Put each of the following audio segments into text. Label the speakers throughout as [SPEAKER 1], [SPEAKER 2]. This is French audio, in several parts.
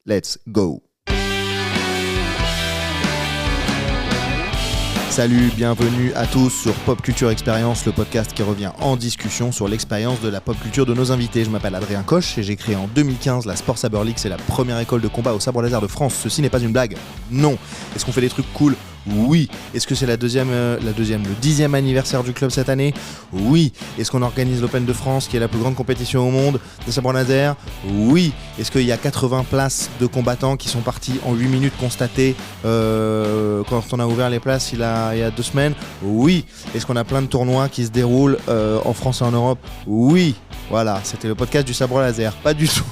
[SPEAKER 1] let's go. Salut, bienvenue à tous sur Pop Culture Experience, le podcast qui revient en discussion sur l'expérience de la pop culture de nos invités. Je m'appelle Adrien Coche et j'ai créé en 2015 la Sport Saber League, c'est la première école de combat au sabre laser de France. Ceci n'est pas une blague, non. Est-ce qu'on fait des trucs cool ? Oui. Est-ce que c'est le 10e anniversaire du club cette année ? Oui. Est-ce qu'on organise l'Open de France, qui est la plus grande compétition au monde de sabre laser ? Oui. Est-ce qu'il y a 80 places de combattants qui sont partis en 8 minutes constatées quand on a ouvert les places il y a 2 semaines ? Oui. Est-ce qu'on a plein de tournois qui se déroulent en France et en Europe ? Oui. Voilà, c'était le podcast du sabre laser. Pas du tout.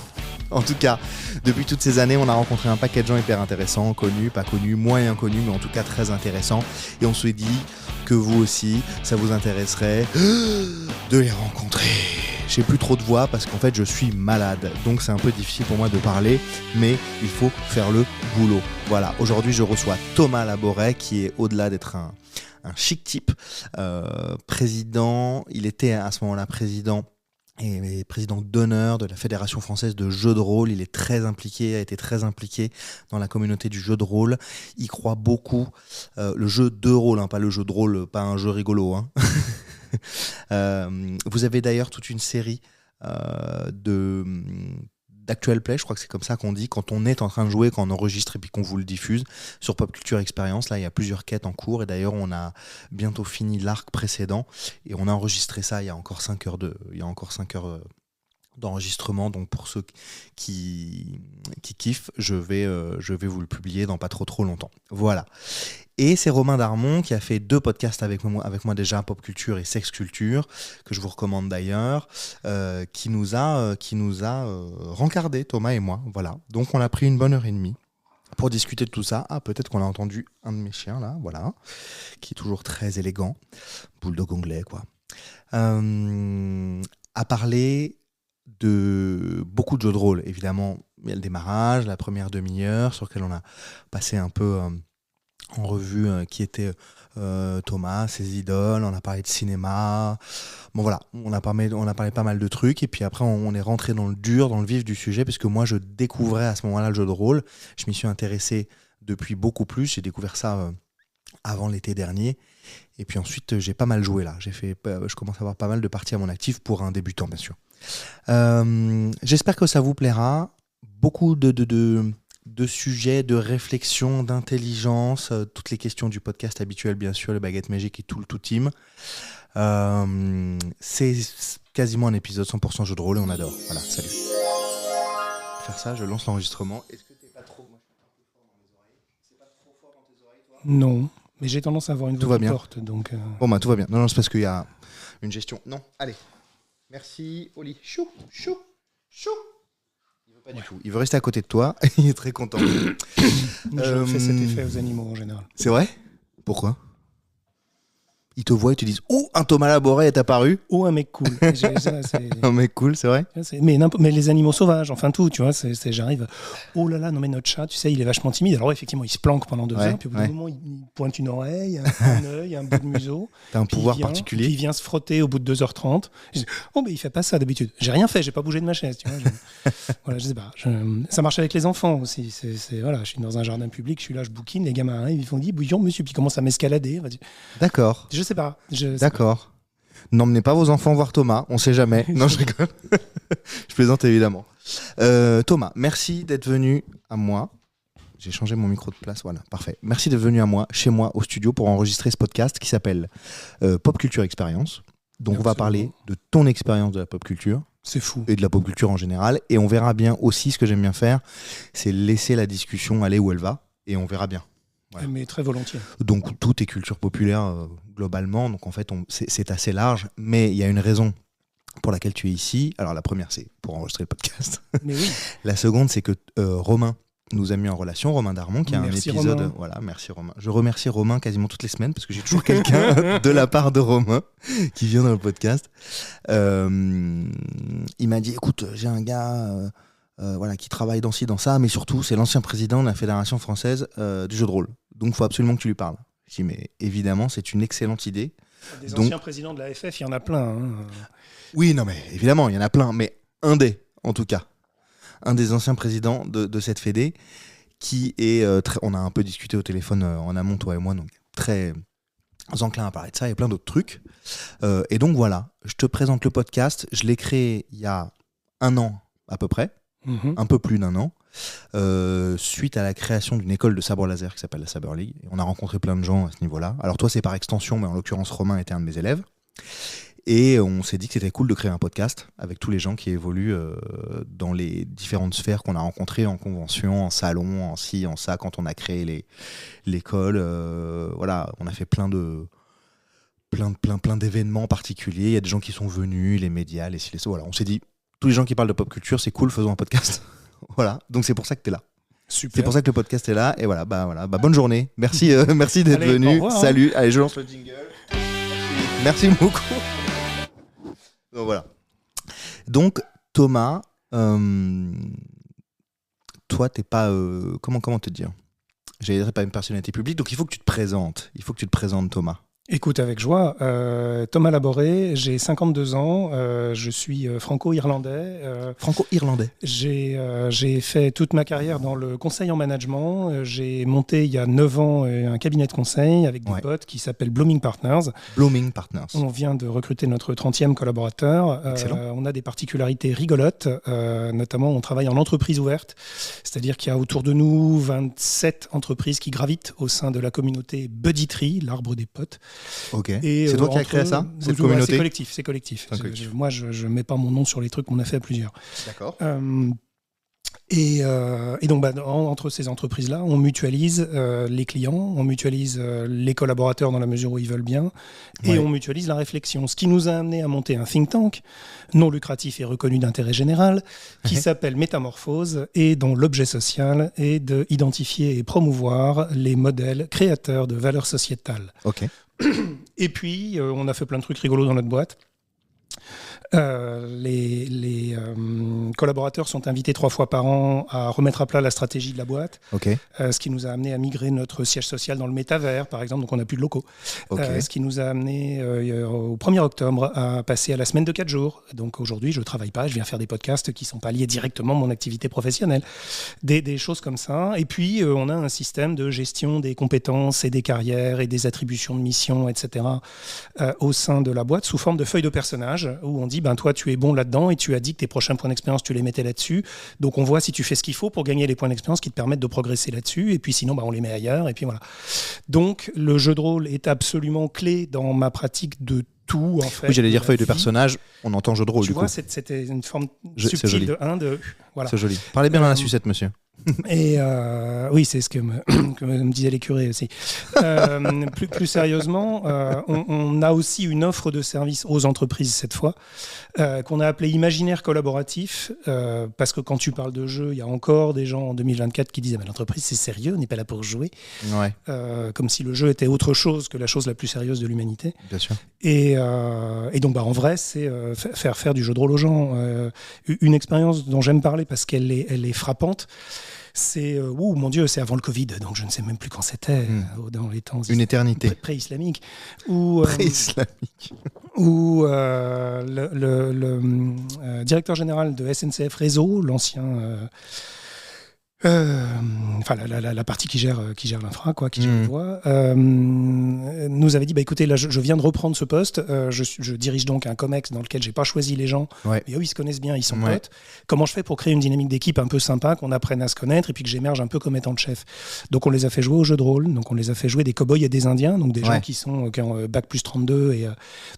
[SPEAKER 1] En tout cas, depuis toutes ces années, on a rencontré un paquet de gens hyper intéressants, connus, pas connus, moyen connus, mais en tout cas très intéressants. Et on s'est dit que vous aussi, ça vous intéresserait de les rencontrer. J'ai plus trop de voix parce qu'en fait, je suis malade. Donc c'est un peu difficile pour moi de parler, mais il faut faire le boulot. Voilà, aujourd'hui, je reçois Thomas Laboret, qui est au-delà d'être un chic type, président. Il était à ce moment-là président et président d'honneur de la Fédération française de jeux de rôle. Il est très impliqué, a été très impliqué dans la communauté du jeu de rôle. Il croit beaucoup, le jeu de rôle, pas le jeu de rôle, pas un jeu rigolo. Vous avez d'ailleurs toute une série d'actual play, je crois que c'est comme ça qu'on dit, quand on est en train de jouer, quand on enregistre et puis qu'on vous le diffuse sur Pop Culture Experience. Là, il y a plusieurs quêtes en cours et d'ailleurs, on a bientôt fini l'arc précédent et on a enregistré ça il y a encore 5 heures d'enregistrement. Donc pour ceux qui kiffent, je vais vous le publier dans pas trop longtemps. Voilà. Et c'est Romain Darmon qui a fait 2 podcasts avec moi déjà, Pop Culture et Sex Culture, que je vous recommande d'ailleurs, qui nous a rencardé, Thomas et moi. Voilà. Donc on a pris une bonne heure et demie pour discuter de tout ça. Ah, peut-être qu'on a entendu un de mes chiens là, voilà, qui est toujours très élégant, bulldog anglais quoi. À parler de beaucoup de jeux de rôle, évidemment. Il y a le démarrage, la première demi-heure sur laquelle on a passé un peu en revue qui était Thomas, ses idoles, on a parlé de cinéma, bon voilà, on a parlé pas mal de trucs, et puis après on est rentré dans le vif du sujet, parce que moi je découvrais à ce moment-là le jeu de rôle, je m'y suis intéressé depuis beaucoup plus, j'ai découvert ça avant l'été dernier, et puis ensuite j'ai pas mal joué là, je commence à avoir pas mal de parties à mon actif pour un débutant bien sûr. J'espère que ça vous plaira, beaucoup de sujets, de réflexion, d'intelligence, toutes les questions du podcast habituel, bien sûr, les baguettes magiques et tout le tout team. C'est quasiment un épisode 100% jeu de rôle et on adore. Voilà, salut. Faire ça, je lance l'enregistrement. Est-ce que t'es pas trop... Moi, je suis un peu fort dans mes oreilles. C'est pas trop fort dans tes oreilles, toi ?
[SPEAKER 2] Non, mais j'ai tendance à avoir une voix forte, donc...
[SPEAKER 1] Bon, bah tout va bien. Non, c'est parce qu'il y a une gestion. Non, allez. Merci, Oli. Chou. Pas du tout. Il veut rester à côté de toi. Il est très content.
[SPEAKER 2] Je fais cet effet aux animaux en général.
[SPEAKER 1] C'est vrai ? Pourquoi ? Ils te voient et te disent « Oh, un Thomas Laboret est apparu !»
[SPEAKER 2] Oh, un mec cool.
[SPEAKER 1] Un mec cool, c'est vrai ?
[SPEAKER 2] Mais les animaux sauvages, enfin tout, tu vois, j'arrive... Oh là là, non mais notre chat, tu sais, il est vachement timide. Alors effectivement, il se planque pendant 2 heures, puis au bout d'un moment, il pointe une oreille, un œil, un bout de museau.
[SPEAKER 1] T'as un pouvoir particulier.
[SPEAKER 2] Puis il vient se frotter au bout de 2h30. Je dis, oh, mais il fait pas ça d'habitude. J'ai rien fait, j'ai pas bougé de ma chaise, tu vois. Voilà, je sais pas. Ça marche avec les enfants aussi. Voilà, je suis dans un jardin public, je suis là, je bouquine, les gamins arrivent, ils font « Bouillon, monsieur », puis ils commencent à m'escalader.
[SPEAKER 1] D'accord.
[SPEAKER 2] Je sais pas.
[SPEAKER 1] D'accord. N'emmenez pas vos enfants voir Thomas, on sait jamais. Non, je rigole. Je plaisante évidemment. Thomas, merci d'être venu à moi. J'ai changé mon micro de place, voilà, parfait. Merci d'être venu chez moi, au studio, pour enregistrer ce podcast qui s'appelle Pop Culture Experience. Donc absolument. On va parler de ton expérience de la pop culture.
[SPEAKER 2] C'est fou.
[SPEAKER 1] Et de la pop culture en général. Et on verra bien aussi, ce que j'aime bien faire, c'est laisser la discussion aller où elle va. Et on verra bien.
[SPEAKER 2] Voilà. Mais très volontiers.
[SPEAKER 1] Donc tout est culture populaire globalement, donc en fait c'est assez large, mais il y a une raison pour laquelle tu es ici. Alors la première, c'est pour enregistrer le podcast.
[SPEAKER 2] Mais oui.
[SPEAKER 1] La seconde, c'est que Romain nous a mis en relation, Romain Darmon, qui a un épisode...
[SPEAKER 2] Romain.
[SPEAKER 1] Voilà, merci Romain. Je remercie Romain quasiment toutes les semaines, parce que j'ai toujours quelqu'un de la part de Romain qui vient dans le podcast. Il m'a dit, écoute, j'ai un gars qui travaille dans ci, dans ça, mais surtout, c'est l'ancien président de la Fédération française du jeu de rôle. Donc, il faut absolument que tu lui parles. Je dis, mais évidemment, c'est une excellente idée.
[SPEAKER 2] Des anciens présidents de la FF, il y en a plein. Hein.
[SPEAKER 1] Oui, non, mais évidemment, il y en a plein, mais un des, en tout cas. un des anciens présidents de cette fédé, qui est on a un peu discuté au téléphone en amont, toi et moi, donc très enclin à parler de ça et plein d'autres trucs. Et donc voilà, je te présente le podcast. Je l'ai créé il y a 1 an à peu près, un peu plus d'1 an, suite à la création d'une école de sabre laser qui s'appelle la Saber League. Et on a rencontré plein de gens à ce niveau-là. Alors toi, c'est par extension, mais en l'occurrence, Romain était un de mes élèves. Et on s'est dit que c'était cool de créer un podcast avec tous les gens qui évoluent dans les différentes sphères qu'on a rencontrées en convention, en salon, en ci, en ça, quand on a créé l'école. Voilà, on a fait plein d'événements particuliers. Il y a des gens qui sont venus, les médias, les ci, les ça. Voilà, on s'est dit, tous les gens qui parlent de pop culture, c'est cool, faisons un podcast. Voilà, donc c'est pour ça que tu es là.
[SPEAKER 2] Super.
[SPEAKER 1] C'est pour ça que le podcast est là. Et voilà, bonne journée. Merci, merci d'être venu.
[SPEAKER 2] Au revoir,
[SPEAKER 1] Salut. Allez, je lance le jingle. Merci beaucoup. Donc voilà. Donc Thomas, toi t'es pas comment te dire, j'allais dire pas une personnalité publique, donc il faut que tu te présentes. Thomas.
[SPEAKER 2] Écoute, avec joie. Thomas Laboré, j'ai 52 ans, je suis franco-irlandais.
[SPEAKER 1] Franco-irlandais.
[SPEAKER 2] J'ai fait toute ma carrière dans le conseil en management. J'ai monté il y a 9 ans un cabinet de conseil avec des potes qui s'appelle Blooming Partners.
[SPEAKER 1] Blooming Partners.
[SPEAKER 2] On vient de recruter notre 30e collaborateur. On a des particularités rigolotes, notamment on travaille en entreprise ouverte, c'est-à-dire qu'il y a autour de nous 27 entreprises qui gravitent au sein de la communauté Buddy Tree, l'arbre des potes.
[SPEAKER 1] Ok. Et c'est toi qui as créé ça, cette communauté?
[SPEAKER 2] C'est collectif. Moi, je mets pas mon nom sur les trucs qu'on a fait à plusieurs.
[SPEAKER 1] D'accord.
[SPEAKER 2] Et donc, entre ces entreprises-là, on mutualise les clients, on mutualise les collaborateurs dans la mesure où ils veulent bien, et on mutualise la réflexion. Ce qui nous a amené à monter un think tank non lucratif et reconnu d'intérêt général, qui s'appelle Métamorphose, et dont l'objet social est d'identifier et promouvoir les modèles créateurs de valeurs sociétales.
[SPEAKER 1] Ok.
[SPEAKER 2] Et puis, on a fait plein de trucs rigolos dans notre boîte. Les collaborateurs sont invités 3 fois par an à remettre à plat la stratégie de la boîte, ce qui nous a amené à migrer notre siège social dans le métavers, par exemple, donc on n'a plus de locaux. Ce qui nous a amené au 1er octobre à passer à la semaine de 4 jours. Donc aujourd'hui, je ne travaille pas, je viens faire des podcasts qui ne sont pas liés directement à mon activité professionnelle. Des choses comme ça. Et puis, on a un système de gestion des compétences et des carrières et des attributions de missions, etc. Au sein de la boîte, sous forme de feuilles de personnages, où on dit toi tu es bon là-dedans et tu as dit que tes prochains points d'expérience tu les mettais là-dessus, donc on voit si tu fais ce qu'il faut pour gagner les points d'expérience qui te permettent de progresser là-dessus, et puis sinon on les met ailleurs, et puis voilà. Donc le jeu de rôle est absolument clé dans ma pratique de tout, en fait.
[SPEAKER 1] Oui, j'allais dire feuille de personnage, on entend jeu de rôle,
[SPEAKER 2] tu
[SPEAKER 1] du
[SPEAKER 2] vois,
[SPEAKER 1] coup.
[SPEAKER 2] C'était une forme subtile de voilà.
[SPEAKER 1] C'est joli. Parlez bien dans la sucette, monsieur.
[SPEAKER 2] Et oui, c'est ce que me disaient les curés aussi. Plus sérieusement, on a aussi une offre de service aux entreprises cette fois, qu'on a appelée Imaginaire collaboratif, parce que quand tu parles de jeu, il y a encore des gens en 2024 qui disent l'entreprise c'est sérieux, on n'est pas là pour jouer, comme si le jeu était autre chose que la chose la plus sérieuse de l'humanité.
[SPEAKER 1] Bien sûr.
[SPEAKER 2] Et donc en vrai, c'est faire du jeu de rôle aux gens. Une expérience dont j'aime parler parce qu'elle est frappante. C'est, mon Dieu, c'est avant le Covid, donc je ne sais même plus quand c'était, dans les temps...
[SPEAKER 1] Une éternité.
[SPEAKER 2] Pré-islamique.
[SPEAKER 1] Pré-islamique.
[SPEAKER 2] Où le directeur général de SNCF Réseau, l'ancien... la partie qui gère l'infra, qui gère la voie, nous avait dit écoutez, là je viens de reprendre ce poste, je dirige donc un COMEX dans lequel j'ai pas choisi les gens, mais eux ils se connaissent bien, ils sont potes. Comment je fais pour créer une dynamique d'équipe un peu sympa, qu'on apprenne à se connaître et puis que j'émerge un peu comme étant le chef? Donc on les a fait jouer au jeu de rôle, donc on les a fait jouer des cow-boys et des indiens, donc des gens qui ont bac plus 32 et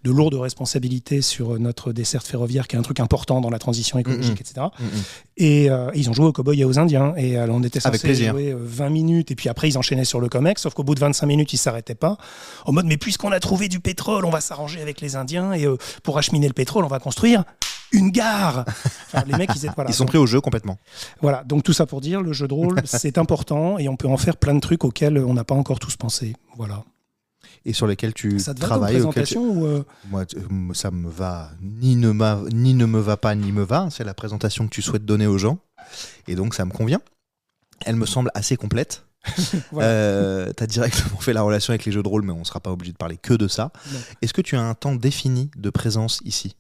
[SPEAKER 2] de lourdes responsabilités sur notre desserte ferroviaire, qui est un truc important dans la transition écologique, etc. Et ils ont joué aux cow-boys et aux indiens. Et on était censé jouer 20 minutes, et puis après ils enchaînaient sur le COMEX, sauf qu'au bout de 25 minutes ils ne s'arrêtaient pas, en mode mais puisqu'on a trouvé du pétrole, on va s'arranger avec les Indiens, et pour acheminer le pétrole, on va construire une gare. Enfin, les mecs, ils
[SPEAKER 1] sont pris au jeu complètement.
[SPEAKER 2] Voilà, donc tout ça pour dire, le jeu de rôle, c'est important, et on peut en faire plein de trucs auxquels on n'a pas encore tous pensé. Voilà.
[SPEAKER 1] Et sur lesquels tu
[SPEAKER 2] ça te
[SPEAKER 1] travailles.
[SPEAKER 2] Va présentation
[SPEAKER 1] Moi, ça me va, ni ne me va pas, ni me va. C'est la présentation que tu souhaites donner aux gens. Et donc, ça me convient. Elle me semble assez complète. Tu as directement fait la relation avec les jeux de rôle, mais on ne sera pas obligé de parler que de ça. Non. Est-ce que tu as un temps défini de présence ici ?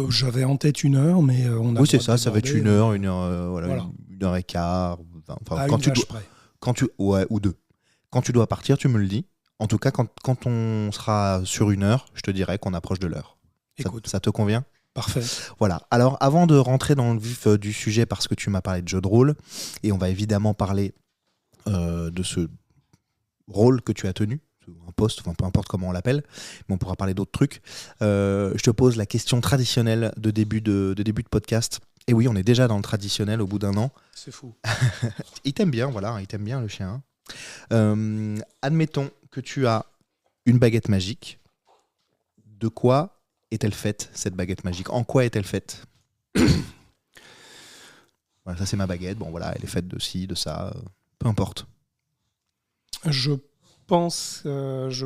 [SPEAKER 2] J'avais en tête 1 heure, mais on a.
[SPEAKER 1] Oui, c'est ça, ça va être 1 heure, voilà,
[SPEAKER 2] Voilà.
[SPEAKER 1] 1 heure et quart.
[SPEAKER 2] À
[SPEAKER 1] Quand
[SPEAKER 2] une vache près.
[SPEAKER 1] ouais, ou 2. Quand tu dois partir, tu me le dis. En tout cas, quand on sera sur 1 heure, je te dirai qu'on approche de l'heure.
[SPEAKER 2] Écoute,
[SPEAKER 1] Ça te convient ?
[SPEAKER 2] parfait.
[SPEAKER 1] Voilà. Alors, avant de rentrer dans le vif du sujet, parce que tu m'as parlé de jeu de rôle, et on va évidemment parler de ce rôle que tu as tenu, un poste, enfin peu importe comment on l'appelle, mais on pourra parler d'autres trucs. Je te pose la question traditionnelle de début de podcast. Et oui, on est déjà dans le traditionnel au bout d'1 an.
[SPEAKER 2] C'est fou.
[SPEAKER 1] Il t'aime bien, voilà, il t'aime bien le chien. Admettons que tu as une baguette magique. De quoi est-elle faite, cette baguette magique ? En quoi est-elle faite ? Voilà, ça c'est ma baguette. Bon voilà, elle est faite de ci, de ça, peu importe.
[SPEAKER 2] Je pense, je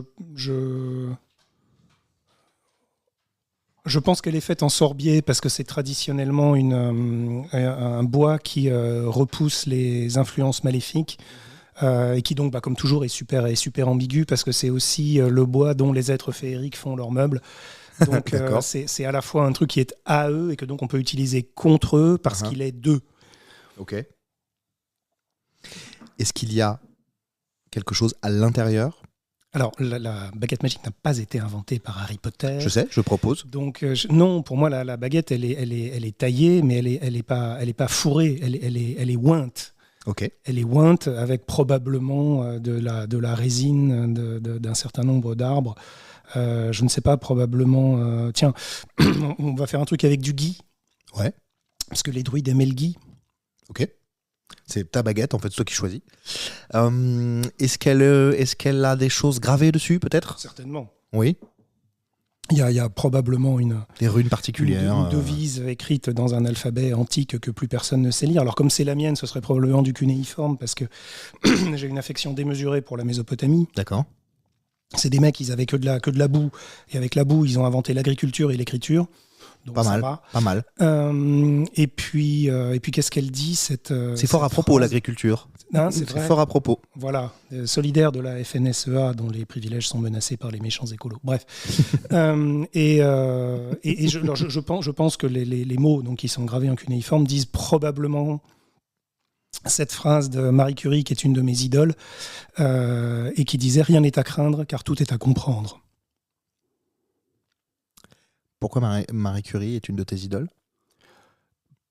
[SPEAKER 2] pense qu'elle est faite en sorbier parce que c'est traditionnellement un bois qui repousse les influences maléfiques. Et qui donc, comme toujours, est super ambigu parce que c'est aussi le bois dont les êtres féeriques font leurs meubles. Donc c'est à la fois un truc qui est à eux et que donc on peut utiliser contre eux parce qu'il est d'eux.
[SPEAKER 1] Ok. Est-ce qu'il y a quelque chose à l'intérieur ?
[SPEAKER 2] Alors, la baguette magique n'a pas été inventée par Harry Potter.
[SPEAKER 1] Je sais, je propose.
[SPEAKER 2] Donc non, pour moi, la baguette, elle est taillée, mais elle est pas fourrée, elle est ointe.
[SPEAKER 1] Ok.
[SPEAKER 2] Elle est ointe avec probablement de la résine d'un certain nombre d'arbres. Je ne sais pas, probablement... tiens, on va faire un truc avec du gui.
[SPEAKER 1] Ouais.
[SPEAKER 2] Parce que les druides aimaient le gui.
[SPEAKER 1] Ok. C'est ta baguette, en fait, c'est toi qui choisis. Est-ce qu'elle a des choses gravées dessus, peut-être ?
[SPEAKER 2] Certainement.
[SPEAKER 1] Oui.
[SPEAKER 2] Il y a probablement
[SPEAKER 1] des runes particulières.
[SPEAKER 2] Une devise écrite dans un alphabet antique que plus personne ne sait lire. Alors comme c'est la mienne, ce serait probablement du cunéiforme parce que j'ai une affection démesurée pour la Mésopotamie.
[SPEAKER 1] D'accord.
[SPEAKER 2] C'est des mecs, ils avaient que de la boue. Et avec la boue, ils ont inventé l'agriculture et l'écriture. Donc
[SPEAKER 1] pas mal.
[SPEAKER 2] Et puis qu'est-ce qu'elle dit c'est
[SPEAKER 1] fort à propos, l'agriculture.
[SPEAKER 2] Non, c'est vrai.
[SPEAKER 1] Fort à propos.
[SPEAKER 2] Voilà, solidaire de la FNSEA dont les privilèges sont menacés par les méchants écolos. Bref. Je pense que les mots donc, qui sont gravés en cunéiforme disent probablement cette phrase de Marie Curie, qui est une de mes idoles, et qui disait « Rien n'est à craindre, car tout est à comprendre ».
[SPEAKER 1] Pourquoi Marie Curie est une de tes idoles ?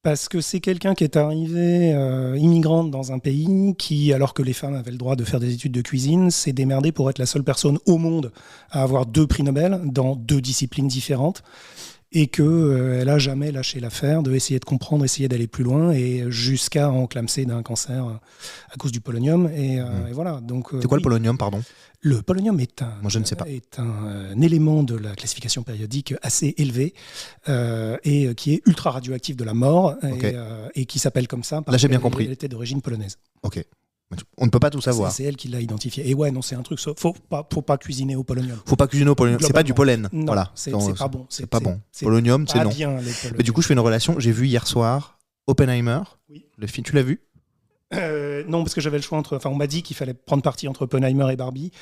[SPEAKER 2] Parce que c'est quelqu'un qui est arrivé immigrante dans un pays qui, alors que les femmes avaient le droit de faire des études de cuisine, s'est démerdée pour être la seule personne au monde à avoir 2 prix Nobel dans 2 disciplines différentes et qu'elle n'a jamais lâché l'affaire de essayer de comprendre, essayer d'aller plus loin et jusqu'à enclamser d'un cancer à cause du polonium. Et voilà. Donc,
[SPEAKER 1] c'est quoi le polonium, pardon ?
[SPEAKER 2] Le polonium est
[SPEAKER 1] Moi, je ne sais pas.
[SPEAKER 2] Est un élément de la classification périodique assez élevé et qui est ultra radioactif de la mort et qui s'appelle comme ça parce qu'elle était d'origine polonaise.
[SPEAKER 1] Ok. On ne peut pas tout savoir.
[SPEAKER 2] C'est elle qui l'a identifié. Et ouais, non, c'est un truc. Faut pas cuisiner au polonium.
[SPEAKER 1] Faut pas cuisiner au polonium. C'est pas du pollen.
[SPEAKER 2] Non,
[SPEAKER 1] voilà.
[SPEAKER 2] C'est pas bon.
[SPEAKER 1] C'est pas bon. Polonium, c'est non.
[SPEAKER 2] Bien,
[SPEAKER 1] mais du coup, je fais une relation. J'ai vu hier soir Oppenheimer.
[SPEAKER 2] Oui.
[SPEAKER 1] Le film, tu l'as vu ?
[SPEAKER 2] Non, parce que j'avais le choix entre. Enfin, on m'a dit qu'il fallait prendre parti entre Oppenheimer et Barbie,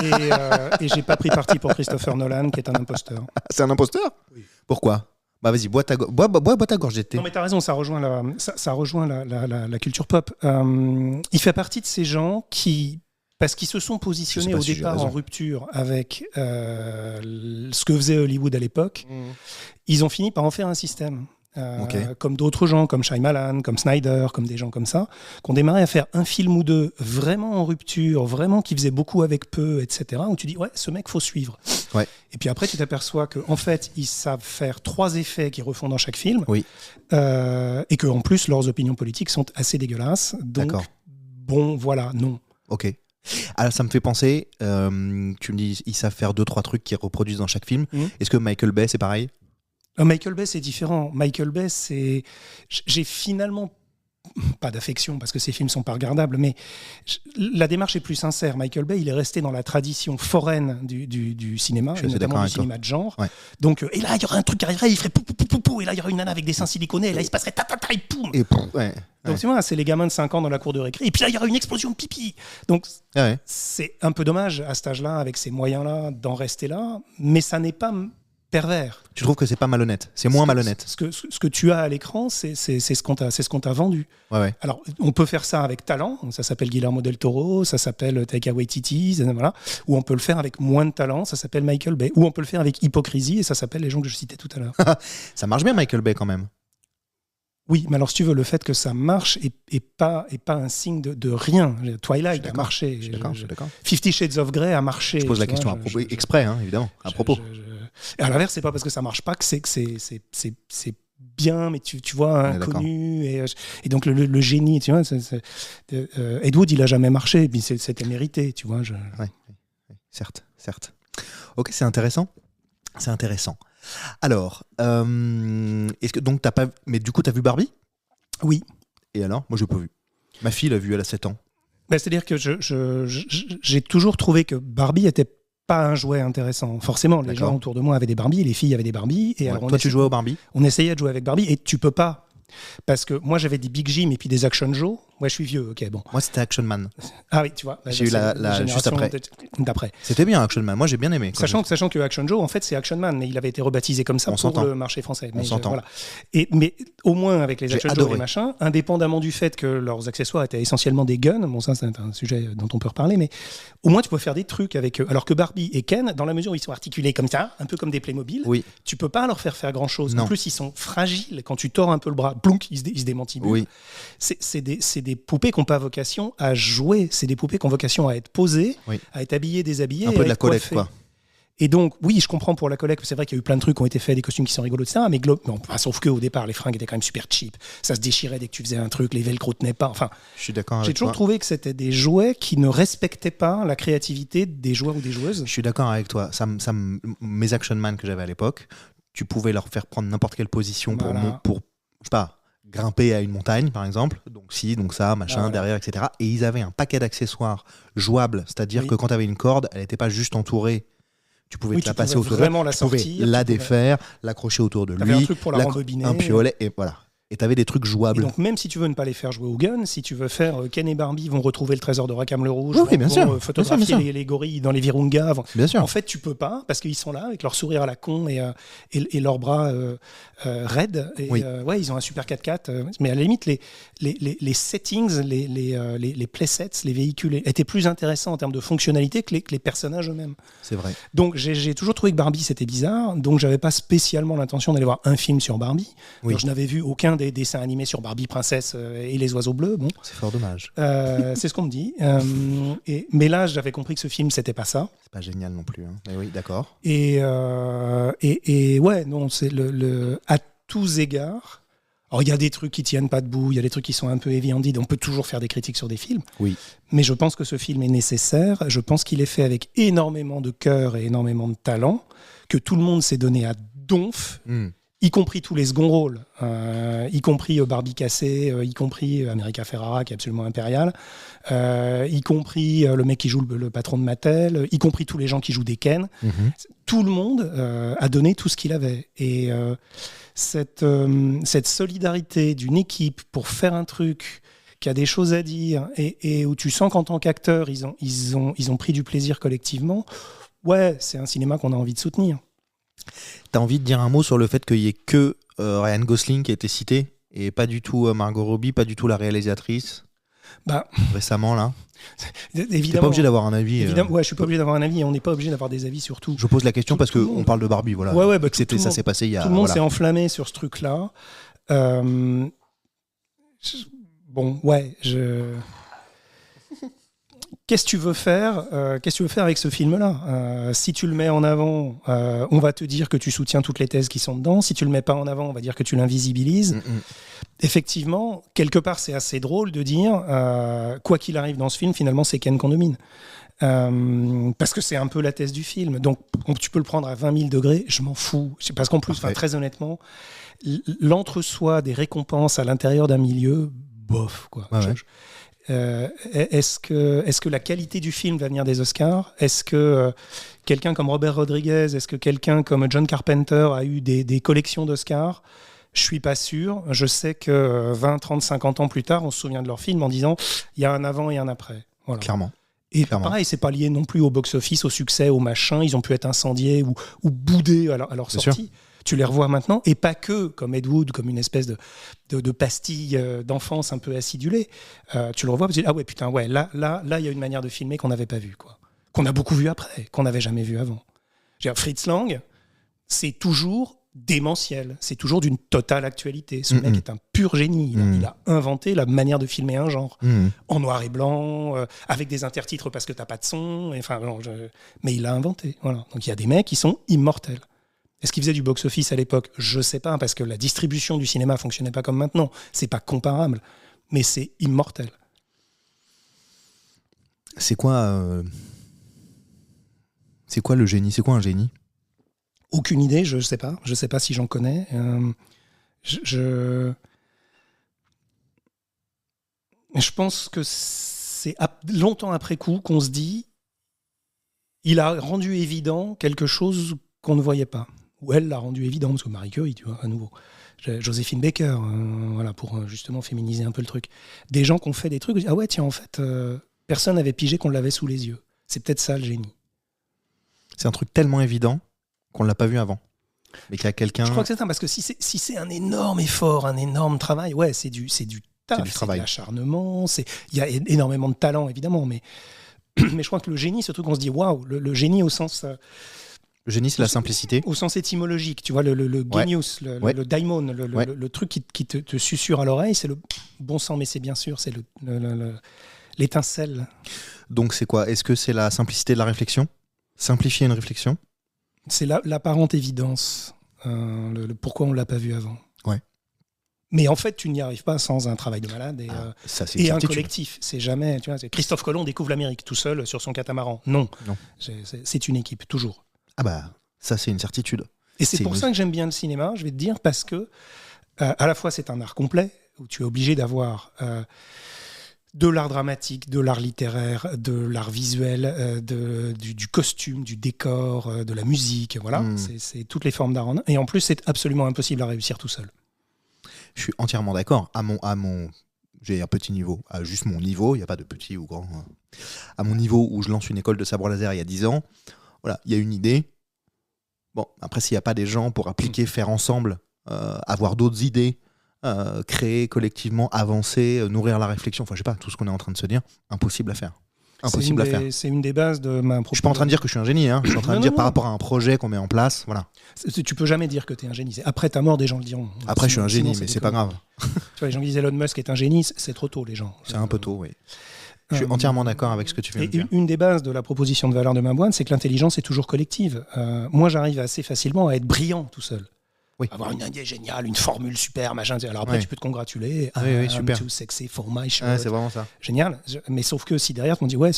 [SPEAKER 2] et j'ai pas pris parti pour Christopher Nolan, qui est un imposteur.
[SPEAKER 1] C'est un imposteur ? Oui. Pourquoi ? Bah vas-y, bois ta gorge d'été.
[SPEAKER 2] Non mais t'as raison, ça rejoint la culture pop. Il fait partie de ces gens qui, parce qu'ils se sont positionnés au départ en rupture avec ce que faisait Hollywood à l'époque, ils ont fini par en faire un système. Comme d'autres gens, comme Shyamalan, comme Snyder, comme des gens comme ça, qui ont démarré à faire un film ou 2 vraiment en rupture, vraiment qui faisait beaucoup avec peu, etc. Où tu dis, ouais, ce mec, faut suivre.
[SPEAKER 1] Ouais.
[SPEAKER 2] Et puis après, tu t'aperçois qu'en fait, ils savent faire 3 effets qu'ils refont dans chaque film.
[SPEAKER 1] Oui.
[SPEAKER 2] Et qu'en plus, leurs opinions politiques sont assez dégueulasses. Donc, bon, voilà, non.
[SPEAKER 1] Ok. Alors, ça me fait penser, tu me dis, ils savent faire 2-3 trucs qu'ils reproduisent dans chaque film. Est-ce que Michael Bay, c'est pareil ?
[SPEAKER 2] Michael Bay, c'est différent. Michael Bay, j'ai finalement pas d'affection parce que ses films sont pas regardables, mais la démarche est plus sincère. Michael Bay, il est resté dans la tradition foraine du cinéma, et notamment du cinéma de genre. Ouais. Donc, et là, il y aurait un truc qui arriverait, il ferait pou, pou, pou, pou, pou, et là, il y aurait une nana avec des seins siliconés, et là, il se passerait ta, ta, ta, et poum. Donc, tu vois, c'est les gamins de 5 ans dans la cour de récré, et puis là, il y aurait une explosion de pipi. Donc, c'est un peu dommage à cet âge-là, avec ces moyens-là, d'en rester là, mais ça n'est pas pervers.
[SPEAKER 1] Tu trouves que c'est pas malhonnête, c'est moins malhonnête.
[SPEAKER 2] Ce que tu as à l'écran, c'est ce qu'on t'a vendu.
[SPEAKER 1] Ouais.
[SPEAKER 2] Alors, on peut faire ça avec talent, ça s'appelle Guillermo del Toro, ça s'appelle Taika Waititi, voilà. Ou on peut le faire avec moins de talent, ça s'appelle Michael Bay. Ou on peut le faire avec hypocrisie, et ça s'appelle les gens que je citais tout à l'heure.
[SPEAKER 1] Ça marche bien Michael Bay quand même.
[SPEAKER 2] Oui, mais alors si tu veux, le fait que ça marche est pas un signe de rien. Twilight a marché.
[SPEAKER 1] Je suis d'accord.
[SPEAKER 2] 50 Shades of Grey a marché.
[SPEAKER 1] Je pose la question à propos, exprès, hein, évidemment, à propos.
[SPEAKER 2] Et à l'inverse, c'est pas parce que ça marche pas que c'est bien, mais tu vois, inconnu. Et donc le génie, tu vois. Ed Wood, il a jamais marché, puis c'était mérité, tu vois.
[SPEAKER 1] Ouais, certes. Ok, c'est intéressant. Alors, est-ce que donc t'as pas. Mais du coup, t'as vu Barbie ?
[SPEAKER 2] Oui.
[SPEAKER 1] Et alors ? Moi, j'ai pas vu. Ma fille l'a vu, elle a 7 ans.
[SPEAKER 2] C'est-à-dire que j'ai toujours trouvé que Barbie était pas un jouet intéressant. Forcément, les gens autour de moi avaient des Barbies, les filles avaient des Barbies. Et alors
[SPEAKER 1] toi, tu jouais aux Barbie ?
[SPEAKER 2] On essayait de jouer avec Barbie et tu peux pas. Parce que moi, j'avais des Big Jim et puis des Action Joe. Ouais, je suis vieux, ok, bon.
[SPEAKER 1] Moi, c'était Action Man.
[SPEAKER 2] Ah oui, tu vois.
[SPEAKER 1] J'ai eu la juste après.
[SPEAKER 2] D'après.
[SPEAKER 1] C'était bien, Action Man. Moi, j'ai bien aimé.
[SPEAKER 2] Sachant que Action Joe, en fait, c'est Action Man, mais il avait été rebaptisé comme ça pour le marché français.
[SPEAKER 1] On s'entend.
[SPEAKER 2] Voilà. Mais au moins, avec les Action Joe et machin, indépendamment du fait que leurs accessoires étaient essentiellement des guns, bon, ça, c'est un sujet dont on peut reparler, mais au moins, tu peux faire des trucs avec eux. Alors que Barbie et Ken, dans la mesure où ils sont articulés comme ça, un peu comme des Playmobil, tu peux pas leur faire grand-chose. En plus, ils sont fragiles. Quand tu tords un peu le bras, plonk, ils se démantibulent.
[SPEAKER 1] Oui.
[SPEAKER 2] C'est des poupées qui n'ont pas vocation à jouer, c'est des poupées qui ont vocation à être posées, à être habillées, déshabillées.
[SPEAKER 1] Un peu de la collecte, quoi.
[SPEAKER 2] Et donc, oui, je comprends pour la collecte, c'est vrai qu'il y a eu plein de trucs qui ont été faits, des costumes qui sont rigolos, etc. Mais sauf qu'au départ, les fringues étaient quand même super cheap. Ça se déchirait dès que tu faisais un truc, les velcro tenaient pas. Enfin,
[SPEAKER 1] je suis d'accord avec
[SPEAKER 2] j'ai toujours trouvé que c'était des jouets qui ne respectaient pas la créativité des joueurs ou des joueuses.
[SPEAKER 1] Je suis d'accord avec toi. Mes Action Man que j'avais à l'époque, tu pouvais leur faire prendre n'importe quelle position pour je sais pas, grimper à une montagne, par exemple, donc ça, machin, derrière, etc. Et ils avaient un paquet d'accessoires jouables, c'est-à-dire que quand tu avais une corde, elle n'était pas juste entourée. Tu pouvais te la passer autour d'elle, tu pouvais la défaire, l'accrocher autour de lui,
[SPEAKER 2] un truc pour la rembobiner,
[SPEAKER 1] un piolet, et voilà. Et tu avais des trucs jouables.
[SPEAKER 2] Et donc, même si tu veux ne pas les faire jouer au gun, si tu veux faire Ken et Barbie vont retrouver le trésor de Rackham le Rouge, photographier les gorilles dans les Virunga. En fait, tu peux pas, parce qu'ils sont là, avec leur sourire à la con et leurs bras raides. Et, ils ont un super 4x4. Mais à la limite, les settings, les playsets, les véhicules étaient plus intéressants en termes de fonctionnalité que les personnages eux-mêmes.
[SPEAKER 1] C'est vrai.
[SPEAKER 2] Donc, j'ai toujours trouvé que Barbie, c'était bizarre. Donc, j'avais pas spécialement l'intention d'aller voir un film sur Barbie. Alors, je n'avais vu aucun des dessins animés sur Barbie Princesse et les oiseaux bleus. Bon.
[SPEAKER 1] C'est fort dommage.
[SPEAKER 2] C'est ce qu'on me dit. Mais là, j'avais compris que ce film, c'était pas ça.
[SPEAKER 1] C'est pas génial non plus. Hein. Mais oui, d'accord.
[SPEAKER 2] Et ouais, non, c'est à tous égards. Alors, il y a des trucs qui tiennent pas debout, il y a des trucs qui sont un peu heavy-handed. On peut toujours faire des critiques sur des films.
[SPEAKER 1] Oui.
[SPEAKER 2] Mais je pense que ce film est nécessaire. Je pense qu'il est fait avec énormément de cœur et énormément de talent, que tout le monde s'est donné à donf. Y compris tous les second rôles, y compris Barbie cassée, y compris America Ferrara qui est absolument impériale, y compris le mec qui joue le patron de Mattel, y compris tous les gens qui jouent des Ken. Tout le monde a donné tout ce qu'il avait. Et cette solidarité d'une équipe pour faire un truc qui a des choses à dire et où tu sens qu'en tant qu'acteur, ils ont pris du plaisir collectivement, ouais, c'est un cinéma qu'on a envie de soutenir.
[SPEAKER 1] T'as envie de dire un mot sur le fait qu'il n'y ait que Ryan Gosling qui a été cité et pas du tout Margot Robbie, pas du tout la réalisatrice récemment là.
[SPEAKER 2] Évidemment.
[SPEAKER 1] T'es pas obligé d'avoir un avis.
[SPEAKER 2] Ouais, je suis pas obligé d'avoir un avis et on n'est pas obligé d'avoir des avis sur tout.
[SPEAKER 1] Je pose la question parce qu'on parle de Barbie, voilà.
[SPEAKER 2] Ouais,
[SPEAKER 1] ça s'est passé il y a.
[SPEAKER 2] Tout le monde s'est enflammé sur ce truc-là. Qu'est-ce que tu veux faire avec ce film-là ? Si tu le mets en avant, on va te dire que tu soutiens toutes les thèses qui sont dedans. Si tu le mets pas en avant, on va dire que tu l'invisibilises. Effectivement, quelque part, c'est assez drôle de dire, quoi qu'il arrive dans ce film, finalement, c'est Ken qu'on domine. Parce que c'est un peu la thèse du film. Donc, tu peux le prendre à 20 000 degrés, je m'en fous. Parce qu'en plus, très honnêtement, l'entre-soi des récompenses à l'intérieur d'un milieu, bof, quoi. Est-ce que la qualité du film va venir des Oscars ? Est-ce que quelqu'un comme Robert Rodriguez, est-ce que quelqu'un comme John Carpenter a eu des collections d'Oscars ? Je suis pas sûr. Je sais que 20, 30, 50 ans plus tard, on se souvient de leur film en disant il y a un avant et un après. Voilà.
[SPEAKER 1] Clairement.
[SPEAKER 2] Et
[SPEAKER 1] Clairement.
[SPEAKER 2] pareil, c'est pas lié non plus au box-office, au succès, au machin. Ils ont pu être incendiés ou boudés à leur
[SPEAKER 1] Bien
[SPEAKER 2] sortie. Tu les revois maintenant, et pas que comme Ed Wood, comme une espèce de pastille d'enfance un peu acidulée. Tu le revois, tu dis, ah ouais, putain, ouais, là, il y a une manière de filmer qu'on n'avait pas vue, quoi. Qu'on a beaucoup vu après, qu'on n'avait jamais vu avant. Je veux dire, Fritz Lang, c'est toujours démentiel, c'est toujours d'une totale actualité. Ce mec est un pur génie. Il a inventé la manière de filmer un genre, en noir et blanc, avec des intertitres parce que t'as pas de son. Enfin, mais il l'a inventé. Voilà. Donc il y a des mecs qui sont immortels. Est-ce qu'il faisait du box-office à l'époque ? Je sais pas, parce que la distribution du cinéma fonctionnait pas comme maintenant. C'est pas comparable, mais c'est immortel.
[SPEAKER 1] C'est quoi le génie ? C'est quoi un génie ?
[SPEAKER 2] Aucune idée, je sais pas. Je sais pas si j'en connais. Je pense que c'est longtemps après coup qu'on se dit il a rendu évident quelque chose qu'on ne voyait pas. Ou elle l'a rendu évident, parce que Marie Curie, tu vois, à nouveau. Joséphine Baker, voilà, pour justement féminiser un peu le truc. Des gens qui ont fait des trucs, ah ouais, tiens, en fait, personne n'avait pigé qu'on l'avait sous les yeux. C'est peut-être ça le génie.
[SPEAKER 1] C'est un truc tellement évident qu'on ne l'a pas vu avant. Mais qu'il y a quelqu'un...
[SPEAKER 2] Je crois que c'est ça, parce que si c'est un énorme effort, un énorme travail, ouais, c'est du taf, c'est de l'acharnement, il y a énormément de talent, évidemment, mais je crois que le génie, ce truc, on se dit, waouh, le génie au sens...
[SPEAKER 1] Le génie, c'est la simplicité.
[SPEAKER 2] Au sens étymologique, tu vois, le genius, le daimon, le truc qui te susurre à l'oreille, c'est le bon sang, mais c'est bien sûr, c'est l'étincelle.
[SPEAKER 1] Donc c'est quoi ? Est-ce que c'est la simplicité de la réflexion ? Simplifier une réflexion ?
[SPEAKER 2] C'est l'apparente évidence, pourquoi on ne l'a pas vu avant.
[SPEAKER 1] Ouais.
[SPEAKER 2] Mais en fait, tu n'y arrives pas sans un travail de malade et un collectif. C'est jamais, tu vois, Christophe Colomb découvre l'Amérique tout seul sur son catamaran. Non. C'est une équipe, toujours.
[SPEAKER 1] Ah bah, ça c'est une certitude.
[SPEAKER 2] Et c'est pour ça que j'aime bien le cinéma, je vais te dire, parce que à la fois c'est un art complet, où tu es obligé d'avoir de l'art dramatique, de l'art littéraire, de l'art visuel, du costume, du décor, de la musique, voilà. C'est toutes les formes d'art en un. Et en plus, c'est absolument impossible à réussir tout seul.
[SPEAKER 1] Je suis entièrement d'accord. J'ai un petit niveau, à juste mon niveau, il n'y a pas de petit ou grand. À mon niveau où je lance une école de sabre laser il y a 10 ans, voilà, il y a une idée. Bon, après, s'il n'y a pas des gens pour appliquer, faire ensemble, avoir d'autres idées, créer collectivement, avancer, nourrir la réflexion, enfin, je sais pas, tout ce qu'on est en train de se dire, impossible à faire. Impossible à faire.
[SPEAKER 2] C'est une des bases de ma proposition.
[SPEAKER 1] Je suis pas en train de dire que je suis un génie, hein. Je suis en train de dire par rapport à un projet qu'on met en place, voilà.
[SPEAKER 2] Tu peux jamais dire que tu es un génie. Après ta mort, des gens le diront.
[SPEAKER 1] Après, je suis un génie, mais c'est pas grave.
[SPEAKER 2] Tu vois, les gens qui disent Elon Musk est un génie, c'est trop tôt, les gens.
[SPEAKER 1] C'est un peu tôt, oui. Je suis entièrement d'accord avec ce que tu viens de dire.
[SPEAKER 2] Une des bases de la proposition de valeur de ma boîte, c'est que l'intelligence est toujours collective. Moi, j'arrive assez facilement à être brillant tout seul.
[SPEAKER 1] Oui.
[SPEAKER 2] Avoir une idée géniale, une formule super, machin. Alors après, tu peux te congratuler.
[SPEAKER 1] Oui, super.
[SPEAKER 2] I'm too sexy for my show.
[SPEAKER 1] Ouais, c'est vraiment ça.
[SPEAKER 2] Génial. Mais sauf que si derrière, on dit, ouais,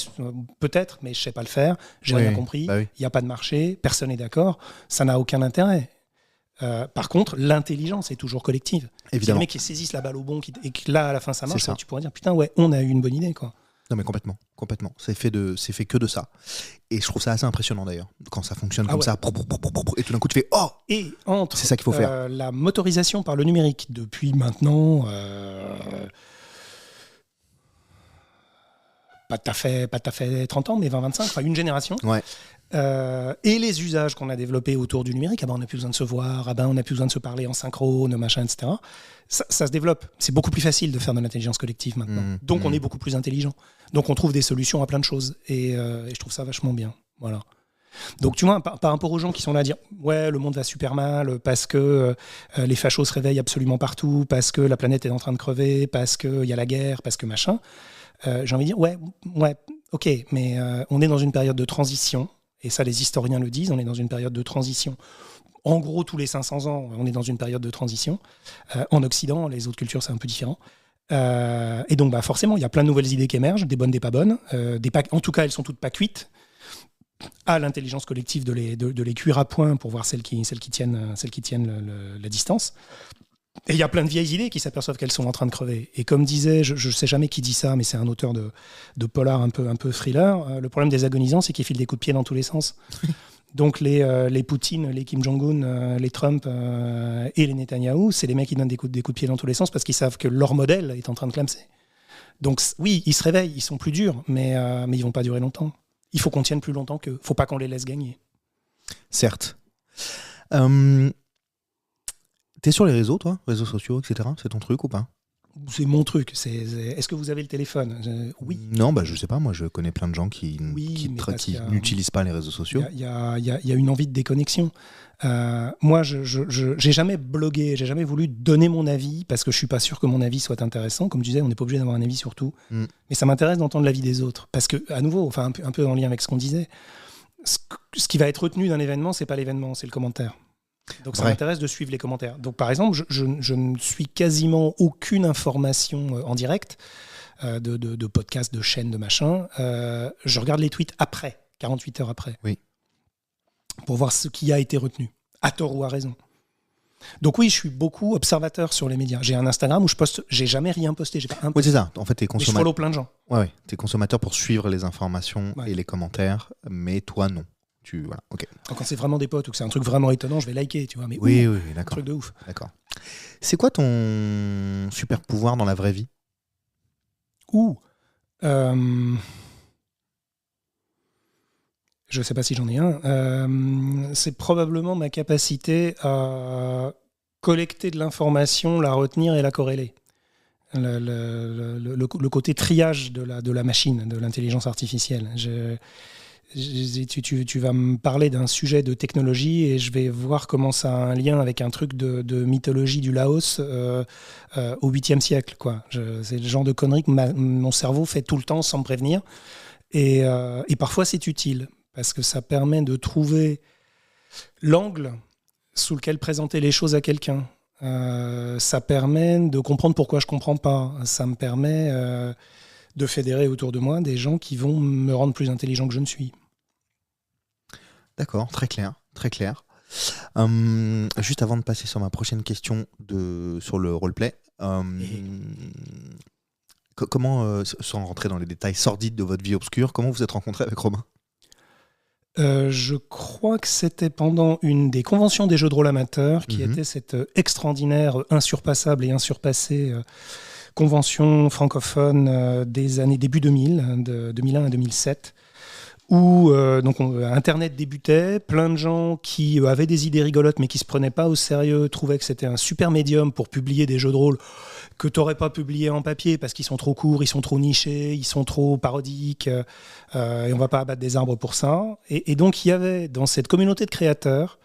[SPEAKER 2] peut-être, mais je sais pas le faire, j'ai rien compris, il n'y a pas de marché, personne n'est d'accord, ça n'a aucun intérêt. Par contre, l'intelligence est toujours collective.
[SPEAKER 1] Évidemment.
[SPEAKER 2] Les mecs qui saisissent la balle au bon et que là, à la fin, ça marche, tu pourrais dire, putain, ouais, on a eu une bonne idée, quoi.
[SPEAKER 1] Non mais complètement. C'est fait que de ça. Et je trouve ça assez impressionnant d'ailleurs quand ça fonctionne comme ça. Et tout d'un coup tu fais oh.
[SPEAKER 2] Et entre
[SPEAKER 1] c'est ça qu'il faut faire.
[SPEAKER 2] La motorisation par le numérique depuis maintenant pas tout à fait 30 ans mais 20-25, enfin une génération.
[SPEAKER 1] Ouais.
[SPEAKER 2] Et les usages qu'on a développés autour du numérique, on n'a plus besoin de se voir, on n'a plus besoin de se parler en synchrone, machin, etc. Ça se développe. C'est beaucoup plus facile de faire de l'intelligence collective maintenant. Donc on est beaucoup plus intelligent. Donc on trouve des solutions à plein de choses. Et je trouve ça vachement bien. Voilà. Donc tu vois, par rapport aux gens qui sont là à dire « Ouais, le monde va super mal parce que les fachos se réveillent absolument partout, parce que la planète est en train de crever, parce qu'il y a la guerre, parce que machin. » J'ai envie de dire « Ouais, ok, mais on est dans une période de transition. » Et ça, les historiens le disent, on est dans une période de transition. En gros, tous les 500 ans, on est dans une période de transition. En Occident, les autres cultures, c'est un peu différent. Et donc, forcément, il y a plein de nouvelles idées qui émergent, des bonnes, des pas bonnes. En tout cas, elles sont toutes pas cuites. À l'intelligence collective de les cuire à point pour voir celles qui tiennent la distance. Et il y a plein de vieilles idées qui s'aperçoivent qu'elles sont en train de crever. Et comme disait, je ne sais jamais qui dit ça, mais c'est un auteur de polar un peu thriller, le problème des agonisants, c'est qu'ils filent des coups de pied dans tous les sens. Donc les Poutine, les Kim Jong-un, les Trump et les Netanyahou, c'est les mecs qui donnent des coups de pied dans tous les sens parce qu'ils savent que leur modèle est en train de clamser. Donc oui, ils se réveillent, ils sont plus durs, mais ils vont pas durer longtemps. Il faut qu'on tienne plus longtemps qu'eux. Faut pas qu'on les laisse gagner.
[SPEAKER 1] Certes. T'es sur les réseaux, toi? Réseaux sociaux, etc. C'est ton truc ou pas?
[SPEAKER 2] C'est mon truc. Est-ce que vous avez le téléphone? Oui.
[SPEAKER 1] Non, je sais pas. Moi, je connais plein de gens qui n'utilisent pas les réseaux sociaux.
[SPEAKER 2] Il y a une envie de déconnexion. Moi, j'ai jamais blogué, j'ai jamais voulu donner mon avis parce que je suis pas sûr que mon avis soit intéressant. Comme tu disais, on n'est pas obligé d'avoir un avis sur tout. Mais ça m'intéresse d'entendre l'avis des autres. Parce que, à nouveau, un peu en lien avec ce qu'on disait, ce qui va être retenu d'un événement, c'est pas l'événement, c'est le commentaire. Donc ça m'intéresse de suivre les commentaires. Donc par exemple, je ne suis quasiment aucune information en direct de podcasts, de chaînes, de machin. Je regarde les tweets après, 48 heures après, pour voir ce qui a été retenu, à tort ou à raison. Donc oui, je suis beaucoup observateur sur les médias. J'ai un Instagram où je poste, j'ai jamais rien posté. J'ai pas un
[SPEAKER 1] Oui, c'est ça. En fait, t'es consommateur.
[SPEAKER 2] Je follow plein de gens.
[SPEAKER 1] Ouais, t'es consommateur pour suivre les informations et les commentaires, mais toi non. Voilà, ok.
[SPEAKER 2] Quand c'est vraiment des potes ou que c'est un truc vraiment étonnant, je vais liker, tu vois. Mais
[SPEAKER 1] oui, d'accord.
[SPEAKER 2] Un truc de ouf.
[SPEAKER 1] D'accord. C'est quoi ton super pouvoir dans la vraie vie?
[SPEAKER 2] Je sais pas si j'en ai un. C'est probablement ma capacité à collecter de l'information, la retenir et la corréler. Le côté triage de la machine, de l'intelligence artificielle. Tu vas me parler d'un sujet de technologie et je vais voir comment ça a un lien avec un truc de mythologie du Laos au 8e siècle. C'est le genre de conneries que mon cerveau fait tout le temps sans me prévenir. Et parfois, c'est utile parce que ça permet de trouver l'angle sous lequel présenter les choses à quelqu'un. Ça permet de comprendre pourquoi je ne comprends pas. Ça me permet de fédérer autour de moi des gens qui vont me rendre plus intelligent que je ne suis.
[SPEAKER 1] D'accord, très clair, très clair. Juste avant de passer sur ma prochaine question sur le roleplay, comment, sans rentrer dans les détails sordides de votre vie obscure, comment vous êtes rencontrés avec Romain?
[SPEAKER 2] Je crois que c'était pendant une des conventions des jeux de rôle amateurs, qui était cette extraordinaire, insurpassable et insurpassée convention francophone des années début 2000, de 2001 à 2007, où Internet débutait, plein de gens qui avaient des idées rigolotes mais qui ne se prenaient pas au sérieux trouvaient que c'était un super médium pour publier des jeux de rôle que tu n'aurais pas publié en papier parce qu'ils sont trop courts, ils sont trop nichés, ils sont trop parodiques, et on ne va pas abattre des arbres pour ça. Et donc il y avait dans cette communauté de créateurs